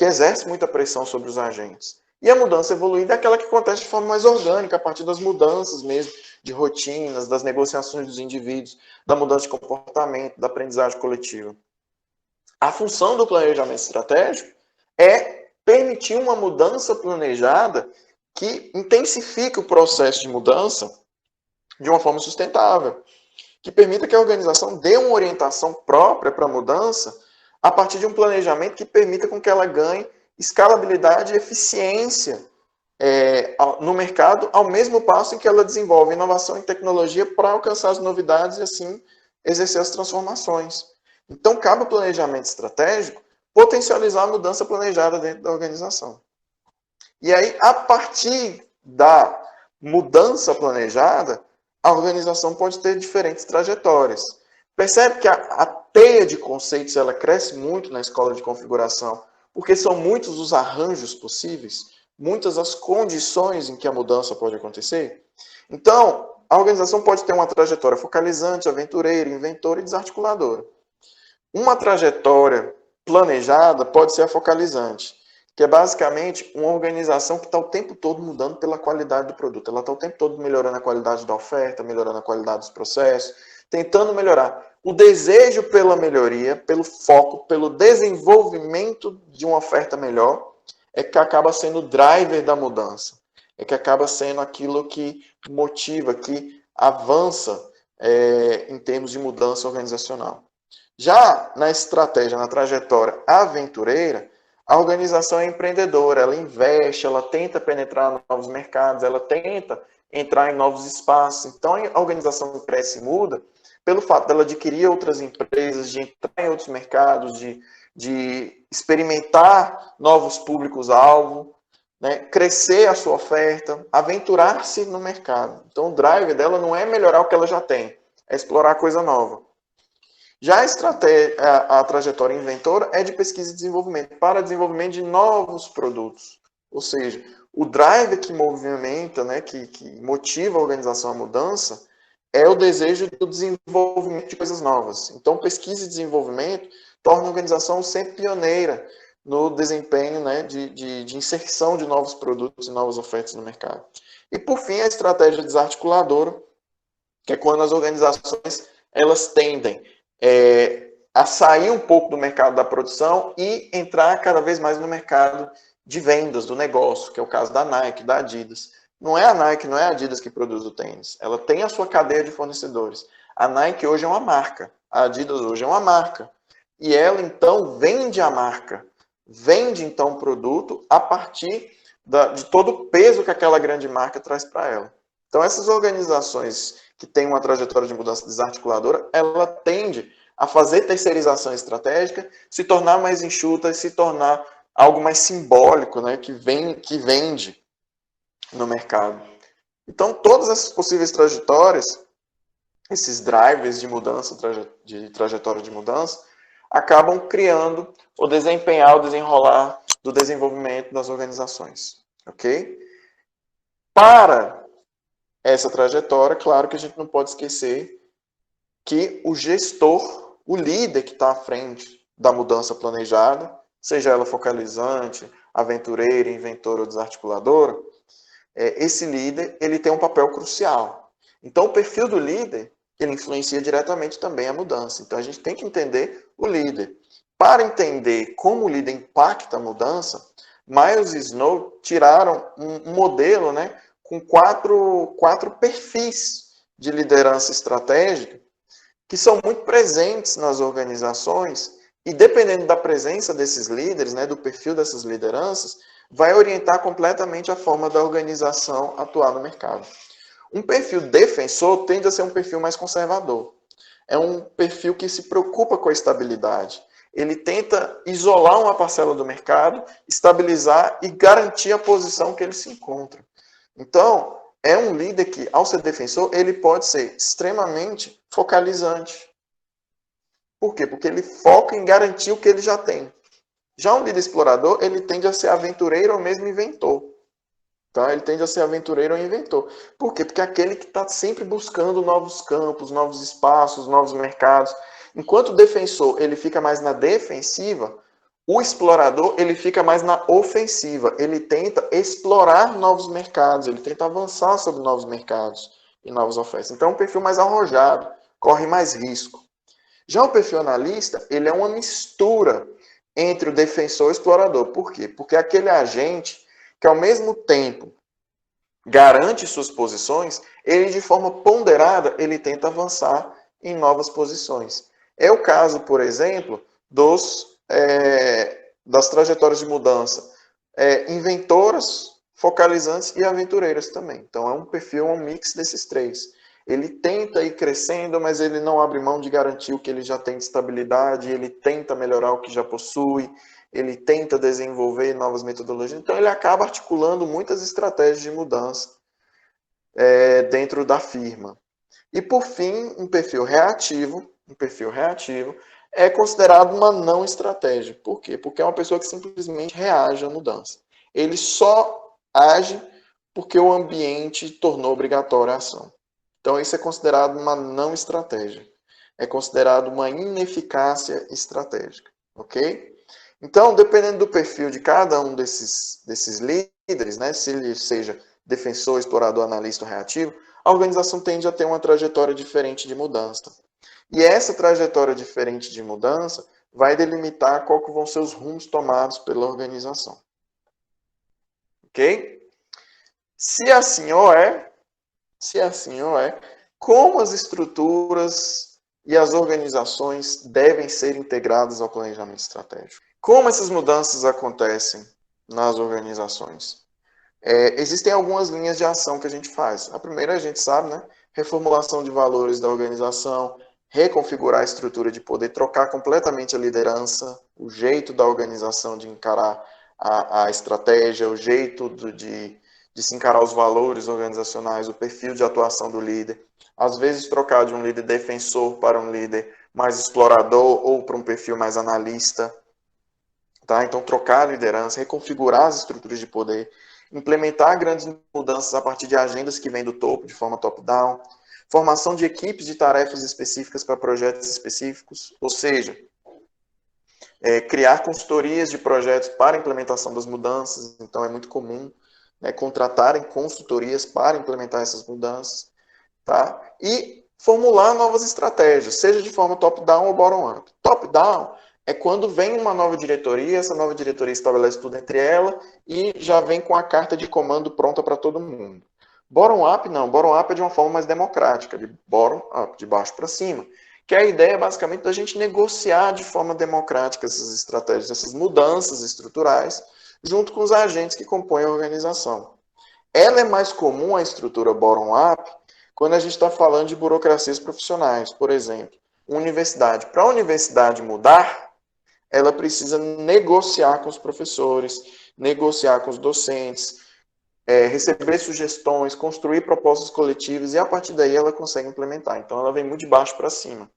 exerce muita pressão sobre os agentes. E a mudança evoluída é aquela que acontece de forma mais orgânica, a partir das mudanças mesmo, de rotinas, das negociações dos indivíduos, da mudança de comportamento, da aprendizagem coletiva. A função do planejamento estratégico é permitir uma mudança planejada que intensifique o processo de mudança de uma forma sustentável, que permita que a organização dê uma orientação própria para a mudança a partir de um planejamento que permita com que ela ganhe escalabilidade e eficiência no mercado, ao mesmo passo em que ela desenvolve inovação e tecnologia para alcançar as novidades e assim exercer as transformações. Então, cabe ao planejamento estratégico potencializar a mudança planejada dentro da organização. E aí, a partir da mudança planejada, a organização pode ter diferentes trajetórias. Percebe que a teia de conceitos ela cresce muito na escola de configuração, porque são muitos os arranjos possíveis, muitas as condições em que a mudança pode acontecer. Então, a organização pode ter uma trajetória focalizante, aventureira, inventora e desarticuladora. Uma trajetória planejada pode ser a focalizante, que é basicamente uma organização que está o tempo todo mudando pela qualidade do produto. Ela está o tempo todo melhorando a qualidade da oferta, melhorando a qualidade dos processos, tentando melhorar. O desejo pela melhoria, pelo foco, pelo desenvolvimento de uma oferta melhor, é que acaba sendo o driver da mudança. é que acaba sendo aquilo que motiva, que avança em termos de mudança organizacional. Já na estratégia, na trajetória aventureira, a organização é empreendedora, ela investe, ela tenta penetrar novos mercados, ela tenta entrar em novos espaços. Então, a organização cresce e muda pelo fato dela adquirir outras empresas, de entrar em outros mercados, de experimentar novos públicos-alvo, né? Crescer a sua oferta, aventurar-se no mercado. Então, o drive dela não é melhorar o que ela já tem, é explorar coisa nova. Já a trajetória inventora é de pesquisa e desenvolvimento, para desenvolvimento de novos produtos. Ou seja, o drive que movimenta, né, que motiva a organização à mudança, é o desejo do desenvolvimento de coisas novas. Então, pesquisa e desenvolvimento torna a organização sempre pioneira no desempenho, né, de inserção de novos produtos e novas ofertas no mercado. E, por fim, a estratégia desarticuladora, que é quando as organizações elas tendem a sair um pouco do mercado da produção e entrar cada vez mais no mercado de vendas, do negócio, que é o caso da Nike, da Adidas. Não é a Nike, não é a Adidas que produz o tênis. Ela tem a sua cadeia de fornecedores. A Nike hoje é uma marca. A Adidas hoje é uma marca. E ela, então, vende a marca. Vende, então, o produto a partir de todo o peso que aquela grande marca traz para ela. Então, essas organizações que têm uma trajetória de mudança desarticuladora, ela tende a fazer terceirização estratégica, se tornar mais enxuta, se tornar algo mais simbólico, né, que vende no mercado. Então, todas essas possíveis trajetórias, esses drivers de mudança, de trajetória de mudança, acabam criando o desempenhar, o desenrolar do desenvolvimento das organizações. Ok? Para essa trajetória, claro que a gente não pode esquecer que o gestor, o líder que está à frente da mudança planejada, seja ela focalizante, aventureira, inventora ou desarticuladora, esse líder ele tem um papel crucial. Então, o perfil do líder ele influencia diretamente também a mudança. Então, a gente tem que entender o líder. Para entender como o líder impacta a mudança, Miles e Snow tiraram um modelo, né, com quatro perfis de liderança estratégica que são muito presentes nas organizações e, dependendo da presença desses líderes, né, do perfil dessas lideranças, vai orientar completamente a forma da organização atuar no mercado. Um perfil defensor tende a ser um perfil mais conservador. É um perfil que se preocupa com a estabilidade. Ele tenta isolar uma parcela do mercado, estabilizar e garantir a posição que ele se encontra. Então, é um líder que, ao ser defensor, ele pode ser extremamente focalizante. Por quê? Porque ele foca em garantir o que ele já tem. Já um líder explorador, ele tende a ser aventureiro ou mesmo inventor. Tá? Ele tende a ser aventureiro ou inventor. Por quê? Porque é aquele que está sempre buscando novos campos, novos espaços, novos mercados. Enquanto o defensor ele fica mais na defensiva, o explorador ele fica mais na ofensiva. Ele tenta explorar novos mercados, ele tenta avançar sobre novos mercados e novas ofertas. Então é um perfil mais arrojado, corre mais risco. Já o perfil analista, ele é uma mistura entre o defensor e o explorador. Por quê? Porque é aquele agente que, ao mesmo tempo, garante suas posições, ele, de forma ponderada, ele tenta avançar em novas posições. É o caso, por exemplo, das trajetórias de mudança inventoras, focalizantes e aventureiras também. Então, é um perfil, um mix desses três. Ele tenta ir crescendo, mas ele não abre mão de garantir o que ele já tem de estabilidade, ele tenta melhorar o que já possui, ele tenta desenvolver novas metodologias. Então, ele acaba articulando muitas estratégias de mudança dentro da firma. E, por fim, um perfil reativo é considerado uma não estratégia. Por quê? Porque é uma pessoa que simplesmente reage à mudança. Ele só age porque o ambiente tornou obrigatória a ação. Então, isso é considerado uma não estratégia. É considerado uma ineficácia estratégica. Ok? Então, dependendo do perfil de cada um desses líderes, né, se ele seja defensor, explorador, analista ou reativo, a organização tende a ter uma trajetória diferente de mudança. E essa trajetória diferente de mudança vai delimitar qual que vão ser os rumos tomados pela organização. Ok? Se assim ou é, se assim ou é, como as estruturas e as organizações devem ser integradas ao planejamento estratégico? Como essas mudanças acontecem nas organizações? Existem algumas linhas de ação que a gente faz. A primeira a gente sabe, né? Reformulação de valores da organização, reconfigurar a estrutura de poder, trocar completamente a liderança, o jeito da organização de encarar a estratégia, o jeito de se encarar os valores organizacionais, o perfil de atuação do líder. Às vezes trocar de um líder defensor para um líder mais explorador ou para um perfil mais analista. Tá? Então, trocar a liderança, reconfigurar as estruturas de poder, implementar grandes mudanças a partir de agendas que vêm do topo, de forma top-down, formação de equipes de tarefas específicas para projetos específicos, ou seja, criar consultorias de projetos para implementação das mudanças. Então, é muito comum, né, contratarem consultorias para implementar essas mudanças. Tá? E formular novas estratégias, seja de forma top-down ou bottom-up. Top-down é quando vem uma nova diretoria, essa nova diretoria estabelece tudo entre ela e já vem com a carta de comando pronta para todo mundo. Bottom-up não, bottom-up é de uma forma mais democrática, de bottom-up, de baixo para cima, que a ideia é basicamente da gente negociar de forma democrática essas estratégias, essas mudanças estruturais, junto com os agentes que compõem a organização. Ela é mais comum, a estrutura bottom-up, quando a gente está falando de burocracias profissionais. Por exemplo, uma universidade. Para a universidade mudar, ela precisa negociar com os professores, negociar com os docentes, receber sugestões, construir propostas coletivas e a partir daí ela consegue implementar. Então ela vem muito de baixo para cima.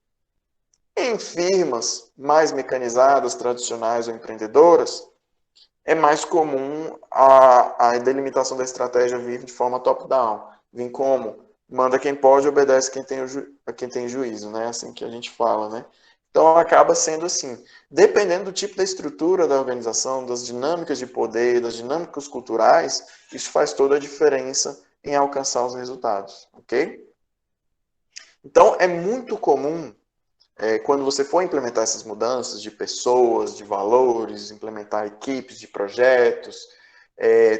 Em firmas mais mecanizadas, tradicionais ou empreendedoras, é mais comum a delimitação da estratégia vir de forma top-down. Vir como? Manda quem pode, obedece quem tem juízo, né? Assim que a gente fala, né? Então acaba sendo assim. Dependendo do tipo da estrutura da organização, das dinâmicas de poder, das dinâmicas culturais, isso faz toda a diferença em alcançar os resultados, ok? Então é muito comum quando você for implementar essas mudanças de pessoas, de valores, implementar equipes de projetos,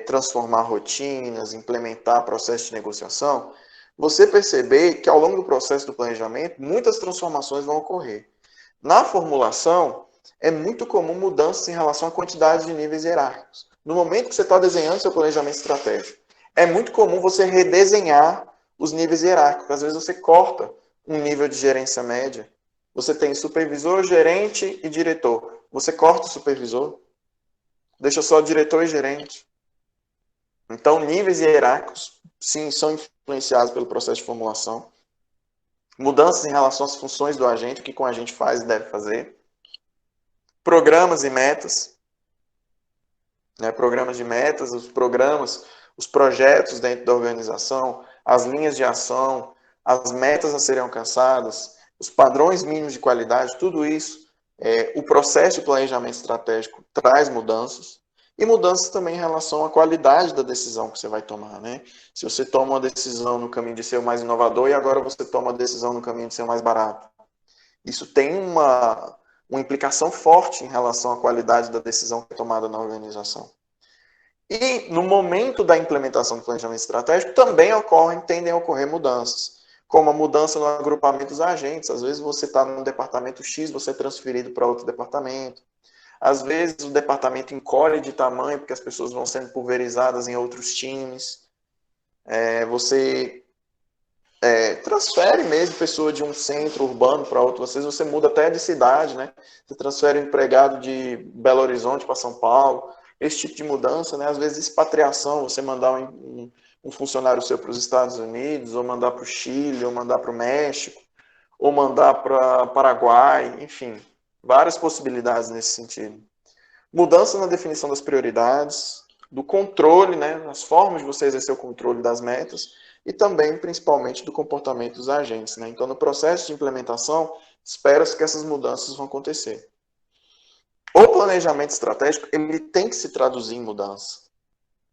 transformar rotinas, implementar processos de negociação, você perceber que ao longo do processo do planejamento, muitas transformações vão ocorrer. Na formulação, é muito comum mudanças em relação à quantidade de níveis hierárquicos. No momento que você está desenhando seu planejamento estratégico, é muito comum você redesenhar os níveis hierárquicos. Às vezes você corta um nível de gerência média. Você tem supervisor, gerente e diretor. Você corta o supervisor, deixa só diretor e gerente. Então, níveis hierárquicos, sim, são influenciados pelo processo de formulação. Mudanças em relação às funções do agente, o que o agente faz e deve fazer. Programas e metas. Né? Programas de metas, os projetos dentro da organização, as linhas de ação, as metas a serem alcançadas, os padrões mínimos de qualidade, tudo isso, o processo de planejamento estratégico traz mudanças, e mudanças também em relação à qualidade da decisão que você vai tomar, né? Se você toma uma decisão no caminho de ser o mais inovador e agora você toma uma decisão no caminho de ser o mais barato. Isso tem uma implicação forte em relação à qualidade da decisão que é tomada na organização. E no momento da implementação do planejamento estratégico também tendem a ocorrer mudanças, como a mudança no agrupamento dos agentes. Às vezes você está no departamento X, você é transferido para outro departamento. Às vezes o departamento encolhe de tamanho porque as pessoas vão sendo pulverizadas em outros times. Você transfere mesmo pessoa de um centro urbano para outro. Às vezes você muda até de cidade, né? Você transfere um empregado de Belo Horizonte para São Paulo. Esse tipo de mudança, né? Às vezes expatriação, você mandar um funcionário seu para os Estados Unidos, ou mandar para o Chile, ou mandar para o México, ou mandar para Paraguai, enfim, várias possibilidades nesse sentido. Mudança na definição das prioridades, do controle, né, as formas de você exercer o controle das metas e também, principalmente, do comportamento dos agentes. Né? Então, no processo de implementação, espera-se que essas mudanças vão acontecer. O planejamento estratégico ele tem que se traduzir em mudança.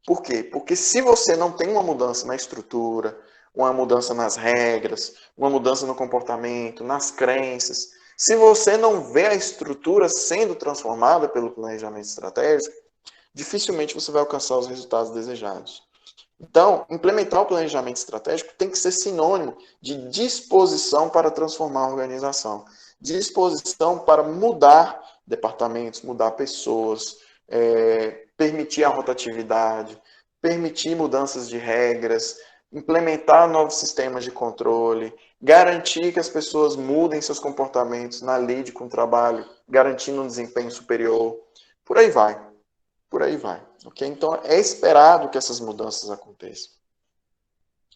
Por quê? Porque se você não tem uma mudança na estrutura, uma mudança nas regras, uma mudança no comportamento, nas crenças, se você não vê a estrutura sendo transformada pelo planejamento estratégico, dificilmente você vai alcançar os resultados desejados. Então, implementar o planejamento estratégico tem que ser sinônimo de disposição para transformar a organização, disposição para mudar departamentos, mudar pessoas, permitir a rotatividade, permitir mudanças de regras, implementar novos sistemas de controle, garantir que as pessoas mudem seus comportamentos na lide com o trabalho, garantindo um desempenho superior. Por aí vai. Por aí vai. Okay? Então, é esperado que essas mudanças aconteçam.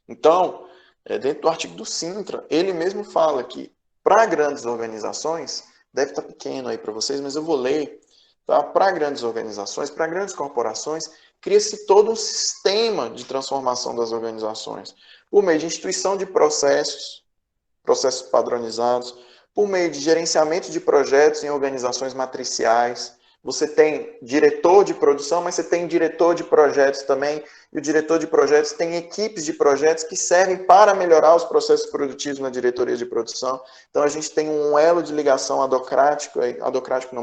Então, dentro do artigo do Sintra, ele mesmo fala que para grandes organizações, deve estar pequeno aí para vocês, mas eu vou ler, tá? Para grandes organizações, para grandes corporações, cria-se todo um sistema de transformação das organizações, por meio de instituição de processos padronizados, por meio de gerenciamento de projetos em organizações matriciais. Você tem diretor de produção, mas você tem diretor de projetos também, e o diretor de projetos tem equipes de projetos que servem para melhorar os processos produtivos na diretoria de produção. Então, a gente tem um elo de ligação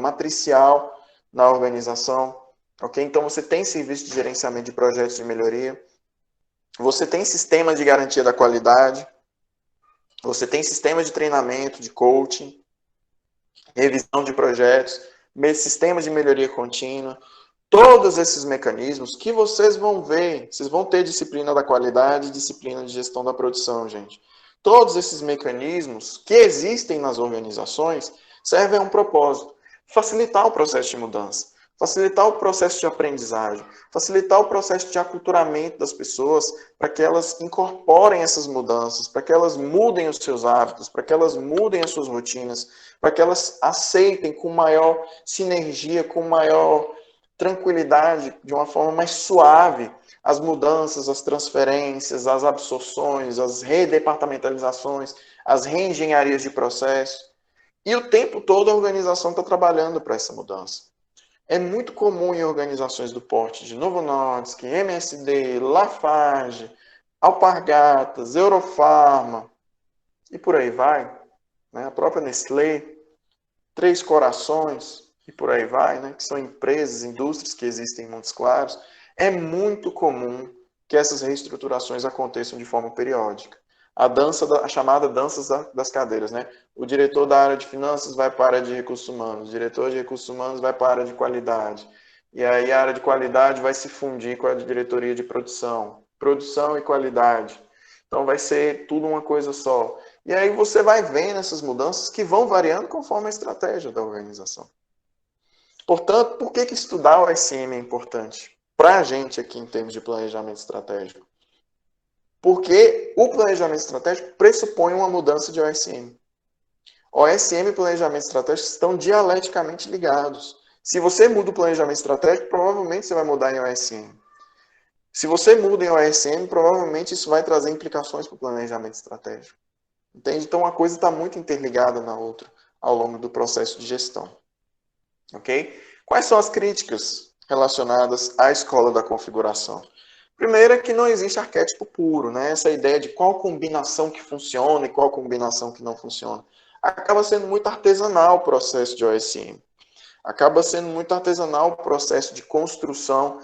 matricial na organização. Okay? Então, você tem serviço de gerenciamento de projetos de melhoria, você tem sistema de garantia da qualidade, você tem sistema de treinamento, de coaching, revisão de projetos, sistemas de melhoria contínua, todos esses mecanismos que vocês vão ver, vocês vão ter disciplina da qualidade e disciplina de gestão da produção, gente. Todos esses mecanismos que existem nas organizações servem a um propósito: facilitar o processo de mudança, facilitar o processo de aprendizagem, facilitar o processo de aculturamento das pessoas para que elas incorporem essas mudanças, para que elas mudem os seus hábitos, para que elas mudem as suas rotinas, para que elas aceitem com maior sinergia, com maior tranquilidade, de uma forma mais suave, as mudanças, as transferências, as absorções, as redepartamentalizações, as reengenharias de processo. E o tempo todo a organização está trabalhando para essa mudança. É muito comum em organizações do porte de Novo Nordisk, MSD, Lafarge, Alpargatas, Eurofarma e por aí vai, né? A própria Nestlé, Três Corações e por aí vai, né? Que são empresas, indústrias que existem em Montes Claros. É muito comum que essas reestruturações aconteçam de forma periódica. A chamada dança das cadeiras, né? O diretor da área de finanças vai para a área de recursos humanos, o diretor de recursos humanos vai para a área de qualidade. E aí a área de qualidade vai se fundir com a diretoria de produção. Produção e qualidade. Então vai ser tudo uma coisa só. E aí você vai vendo essas mudanças que vão variando conforme a estratégia da organização. Portanto, por que estudar o OSM é importante? Para a gente aqui em termos de planejamento estratégico. Porque o planejamento estratégico pressupõe uma mudança de OSM. OSM e planejamento estratégico estão dialeticamente ligados. Se você muda o planejamento estratégico, provavelmente você vai mudar em OSM. Se você muda em OSM, provavelmente isso vai trazer implicações para o planejamento estratégico. Entende? Então, uma coisa está muito interligada na outra ao longo do processo de gestão. Ok? Quais são as críticas relacionadas à escola da configuração? Primeiro é que não existe arquétipo puro, né? Essa ideia de qual combinação que funciona e qual combinação que não funciona. Acaba sendo muito artesanal o processo de OSM. Acaba sendo muito artesanal o processo de construção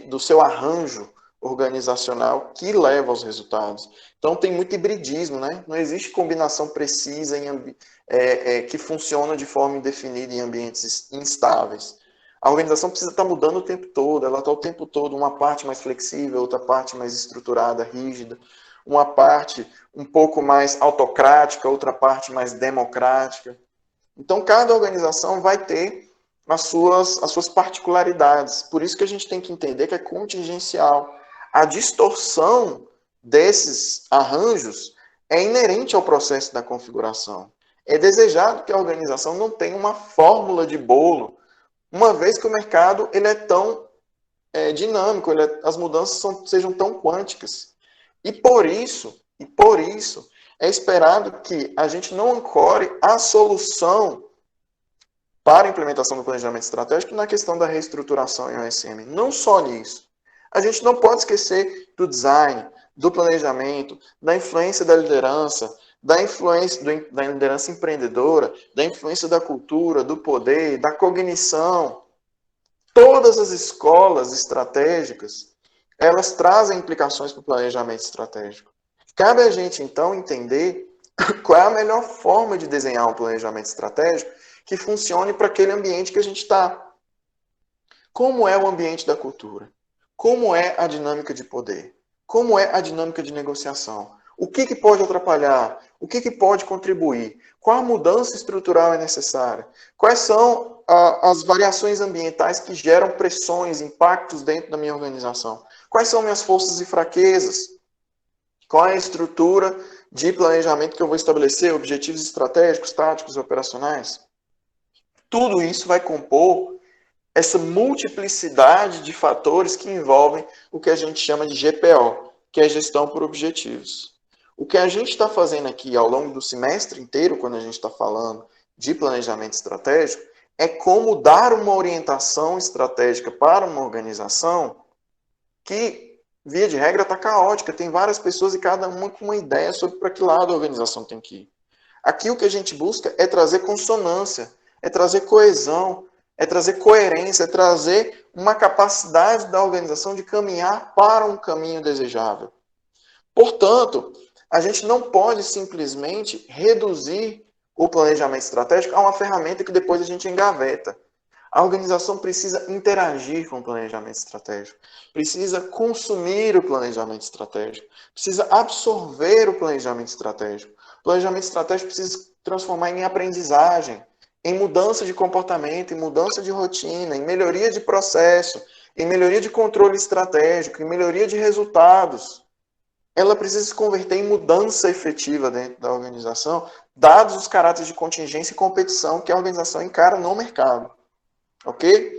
do seu arranjo organizacional que leva aos resultados. Então tem muito hibridismo, né? Não existe combinação precisa que funciona de forma indefinida em ambientes instáveis. A organização precisa estar mudando o tempo todo, ela está o tempo todo, uma parte mais flexível, outra parte mais estruturada, rígida, uma parte um pouco mais autocrática, outra parte mais democrática. Então, cada organização vai ter as suas particularidades. Por isso que a gente tem que entender que é contingencial. A distorção desses arranjos é inerente ao processo da configuração. É desejado que a organização não tenha uma fórmula de bolo, uma vez que o mercado ele é tão dinâmico, as mudanças sejam tão quânticas. E por isso é esperado que a gente não ancore a solução para a implementação do planejamento estratégico na questão da reestruturação em OSM. Não só nisso. A gente não pode esquecer do design, do planejamento, da influência da liderança, da influência da liderança empreendedora, da influência da cultura, do poder, da cognição. Todas as escolas estratégicas elas trazem implicações para o planejamento estratégico. Cabe a gente, então, entender qual é a melhor forma de desenhar um planejamento estratégico que funcione para aquele ambiente que a gente está. Como é o ambiente da cultura? Como é a dinâmica de poder? Como é a dinâmica de negociação? O que pode atrapalhar? O que pode contribuir? Qual mudança estrutural é necessária? Quais são as variações ambientais que geram pressões, impactos dentro da minha organização? Quais são minhas forças e fraquezas? Qual é a estrutura de planejamento que eu vou estabelecer? Objetivos estratégicos, táticos e operacionais? Tudo isso vai compor essa multiplicidade de fatores que envolvem o que a gente chama de GPO, que é gestão por objetivos. O que a gente está fazendo aqui ao longo do semestre inteiro, quando a gente está falando de planejamento estratégico, é como dar uma orientação estratégica para uma organização que, via de regra, está caótica. Tem várias pessoas e cada uma com uma ideia sobre para que lado a organização tem que ir. Aqui o que a gente busca é trazer consonância, é trazer coesão, é trazer coerência, é trazer uma capacidade da organização de caminhar para um caminho desejável. Portanto, a gente não pode simplesmente reduzir o planejamento estratégico a uma ferramenta que depois a gente engaveta. A organização precisa interagir com o planejamento estratégico, precisa consumir o planejamento estratégico, precisa absorver o planejamento estratégico. O planejamento estratégico precisa se transformar em aprendizagem, em mudança de comportamento, em mudança de rotina, em melhoria de processo, em melhoria de controle estratégico, em melhoria de resultados. Ela precisa se converter em mudança efetiva dentro da organização, dados os caráteres de contingência e competição que a organização encara no mercado. Ok?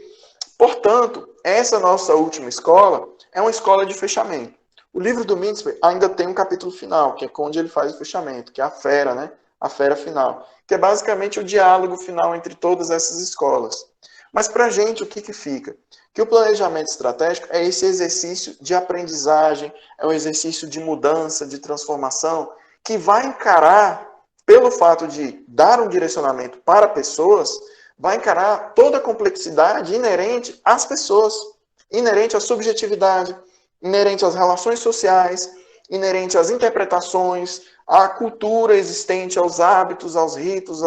Portanto, essa nossa última escola é uma escola de fechamento. O livro do Mintzberg ainda tem um capítulo final, que é onde ele faz o fechamento, que é a fera, né? A fera final, que é basicamente o diálogo final entre todas essas escolas. Mas para a gente, o que fica? Que o planejamento estratégico é esse exercício de aprendizagem, é um exercício de mudança, de transformação, que vai encarar, pelo fato de dar um direcionamento para pessoas, vai encarar toda a complexidade inerente às pessoas, inerente à subjetividade, inerente às relações sociais, inerente às interpretações, à cultura existente, aos hábitos, aos ritos,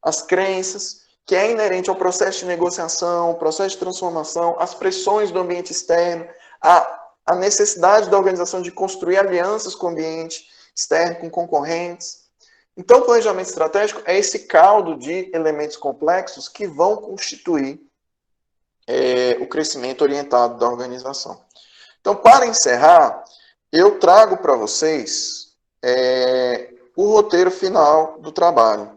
às crenças, que é inerente ao processo de negociação, ao processo de transformação, às pressões do ambiente externo, à necessidade da organização de construir alianças com o ambiente externo, com concorrentes. Então, o planejamento estratégico é esse caldo de elementos complexos que vão constituir o crescimento orientado da organização. Então, para encerrar, eu trago para vocês o roteiro final do trabalho,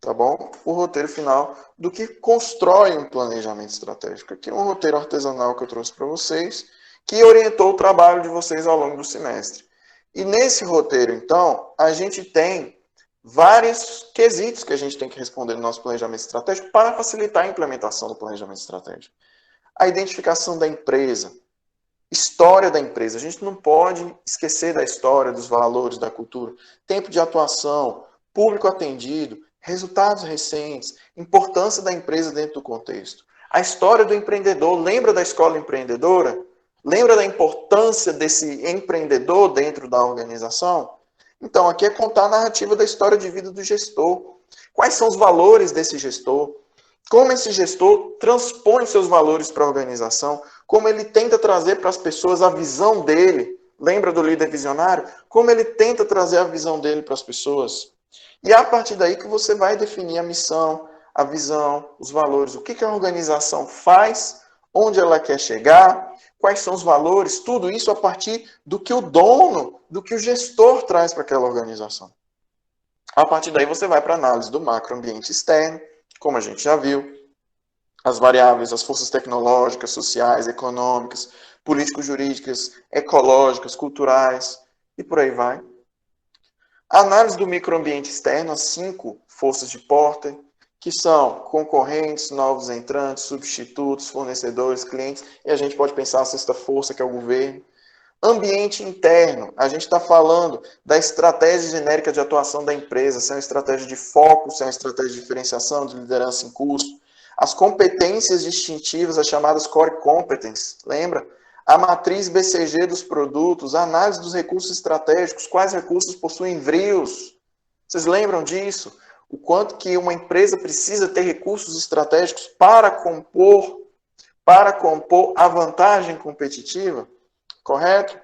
tá bom? O roteiro final do que constrói um planejamento estratégico. Aqui é um roteiro artesanal que eu trouxe para vocês, que orientou o trabalho de vocês ao longo do semestre. E nesse roteiro, então, a gente tem vários quesitos que a gente tem que responder no nosso planejamento estratégico para facilitar a implementação do planejamento estratégico. A identificação da empresa, história da empresa. A gente não pode esquecer da história, dos valores, da cultura. Tempo de atuação, público atendido, resultados recentes, importância da empresa dentro do contexto. A história do empreendedor, lembra da escola empreendedora? Lembra da importância desse empreendedor dentro da organização? Então, aqui é contar a narrativa da história de vida do gestor. Quais são os valores desse gestor? Como esse gestor transpõe seus valores para a organização? Como ele tenta trazer para as pessoas a visão dele? Lembra do líder visionário? Como ele tenta trazer a visão dele para as pessoas? E é a partir daí que você vai definir a missão, a visão, os valores. O que a organização faz, onde ela quer chegar, quais são os valores, tudo isso a partir do que o dono, do que o gestor traz para aquela organização. A partir daí você vai para a análise do macroambiente externo, como a gente já viu, as variáveis, as forças tecnológicas, sociais, econômicas, político-jurídicas, ecológicas, culturais, e por aí vai. A análise do microambiente externo, as 5 forças de Porter, que são concorrentes, novos entrantes, substitutos, fornecedores, clientes, e a gente pode pensar a 6ª força, que é o governo. Ambiente interno, a gente está falando da estratégia genérica de atuação da empresa, se é uma estratégia de foco, se é uma estratégia de diferenciação, de liderança em curso. As competências distintivas, as chamadas core competence, lembra? a matriz BCG dos produtos, a análise dos recursos estratégicos, quais recursos possuem VRIOs. Vocês lembram disso? O quanto que uma empresa precisa ter recursos estratégicos para compor a vantagem competitiva, correto?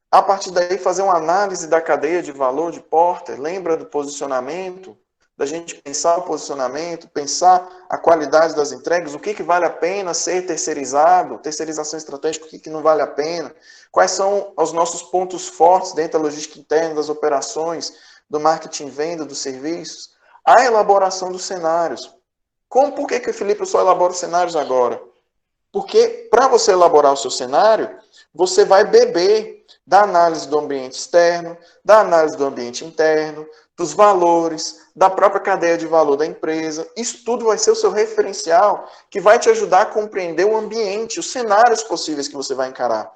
A partir daí, fazer uma análise da cadeia de valor de Porter, lembra do posicionamento? Da gente pensar o posicionamento, pensar a qualidade das entregas, o que vale a pena ser terceirizado, terceirização estratégica, o que não vale a pena, quais são os nossos pontos fortes dentro da logística interna, das operações, do marketing venda, dos serviços, a elaboração dos cenários. Por que, Felipe, eu só elaboro cenários agora? Porque para você elaborar o seu cenário, você vai beber da análise do ambiente externo, da análise do ambiente interno, dos valores, da própria cadeia de valor da empresa. Isso tudo vai ser o seu referencial que vai te ajudar a compreender o ambiente, os cenários possíveis que você vai encarar,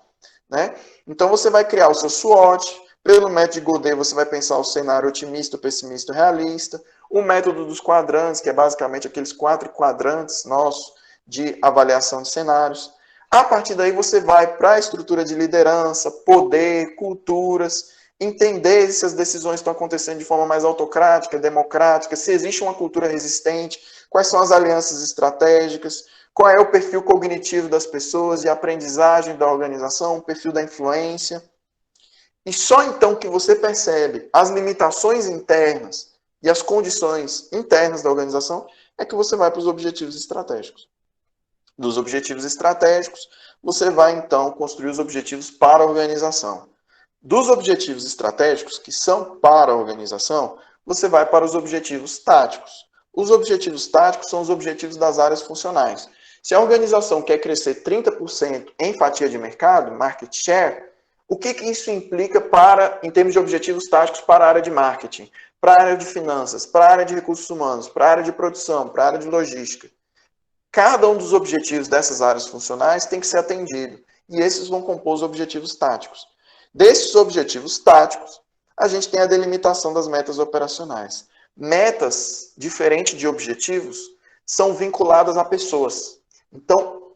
né? Então você vai criar o seu SWOT, pelo método de Godet você vai pensar o cenário otimista, pessimista, realista, o método dos quadrantes, que é basicamente aqueles 4 quadrantes nossos de avaliação de cenários. A partir daí você vai para a estrutura de liderança, poder, culturas, entender se as decisões estão acontecendo de forma mais autocrática, democrática, se existe uma cultura resistente, quais são as alianças estratégicas, qual é o perfil cognitivo das pessoas e a aprendizagem da organização, o perfil da influência. E só então que você percebe as limitações internas e as condições internas da organização é que você vai para os objetivos estratégicos. Dos objetivos estratégicos, você vai então construir os objetivos para a organização. Dos objetivos estratégicos, que são para a organização, você vai para os objetivos táticos. Os objetivos táticos são os objetivos das áreas funcionais. Se a organização quer crescer 30% em fatia de mercado, market share, o que isso implica em termos de objetivos táticos para a área de marketing, para a área de finanças, para a área de recursos humanos, para a área de produção, para a área de logística? Cada um dos objetivos dessas áreas funcionais tem que ser atendido. E esses vão compor os objetivos táticos. Desses objetivos táticos, a gente tem a delimitação das metas operacionais. Metas, diferente de objetivos, são vinculadas a pessoas. Então,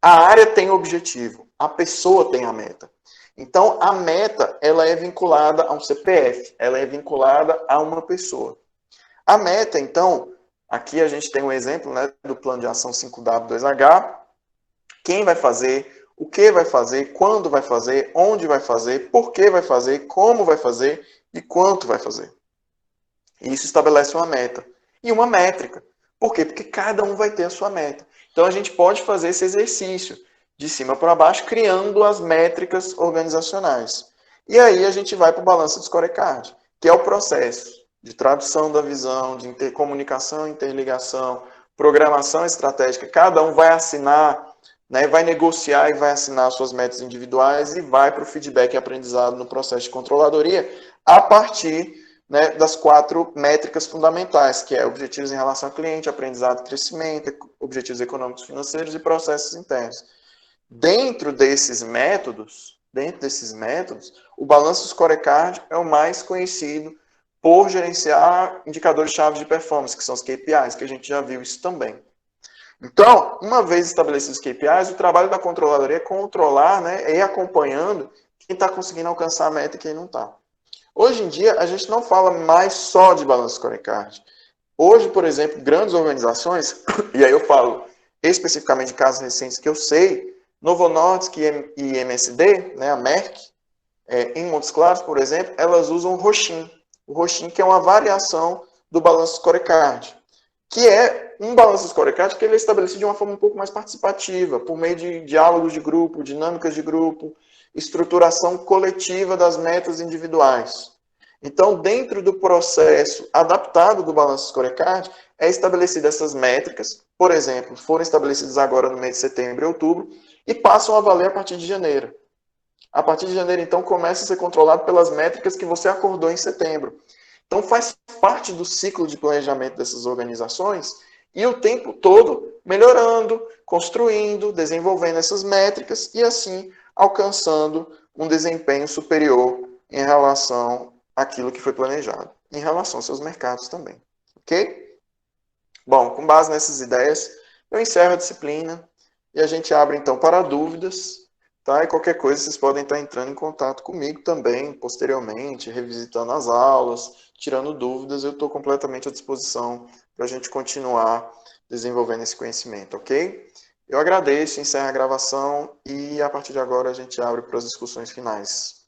a área tem objetivo, a pessoa tem a meta. Então, a meta ela é vinculada a um CPF, ela é vinculada a uma pessoa. A meta, então, aqui a gente tem um exemplo, né, do plano de ação 5W2H. Quem vai fazer, o que vai fazer, quando vai fazer, onde vai fazer, por que vai fazer, como vai fazer e quanto vai fazer. Isso estabelece uma meta e uma métrica. Por quê? Porque cada um vai ter a sua meta. Então a gente pode fazer esse exercício de cima para baixo, criando as métricas organizacionais. E aí a gente vai para o balanço de scorecard, que é o processo de tradução da visão, de intercomunicação, interligação, programação estratégica. Cada um vai assinar, né, vai negociar e vai assinar suas metas individuais e vai para o feedback e aprendizado no processo de controladoria a partir, né, das 4 métricas fundamentais, que é objetivos em relação ao cliente, aprendizado e crescimento, objetivos econômicos e financeiros e processos internos. Dentro desses métodos, o balanço scorecard é o mais conhecido por gerenciar indicadores-chave de performance, que são os KPIs, que a gente já viu isso também. Então, uma vez estabelecidos os KPIs, o trabalho da controladoria é controlar, né, e ir acompanhando quem está conseguindo alcançar a meta e quem não está. Hoje em dia, a gente não fala mais só de balanço scorecard. Hoje, por exemplo, grandes organizações, e aí eu falo especificamente de casos recentes que eu sei, Novo Nordisk e MSD, né, a Merck, em Montes Claros, por exemplo, elas usam o Roshin. O Roshin, que é uma variação do balanço scorecard, que é um balanço scorecard que ele é estabelecido de uma forma um pouco mais participativa, por meio de diálogos de grupo, dinâmicas de grupo, estruturação coletiva das metas individuais. Então, dentro do processo adaptado do balanço scorecard, é estabelecidas essas métricas, por exemplo, foram estabelecidas agora no mês de setembro e outubro, e passam a valer a partir de janeiro. A partir de janeiro, então, começa a ser controlado pelas métricas que você acordou em setembro. Então, faz parte do ciclo de planejamento dessas organizações e o tempo todo melhorando, construindo, desenvolvendo essas métricas e, assim, alcançando um desempenho superior em relação àquilo que foi planejado, em relação aos seus mercados também. Ok? Bom, com base nessas ideias, eu encerro a disciplina e a gente abre, então, para dúvidas. Tá? E qualquer coisa, vocês podem estar entrando em contato comigo também, posteriormente, revisitando as aulas, tirando dúvidas, eu estou completamente à disposição para a gente continuar desenvolvendo esse conhecimento, ok? Eu agradeço, encerro a gravação e a partir de agora a gente abre para as discussões finais.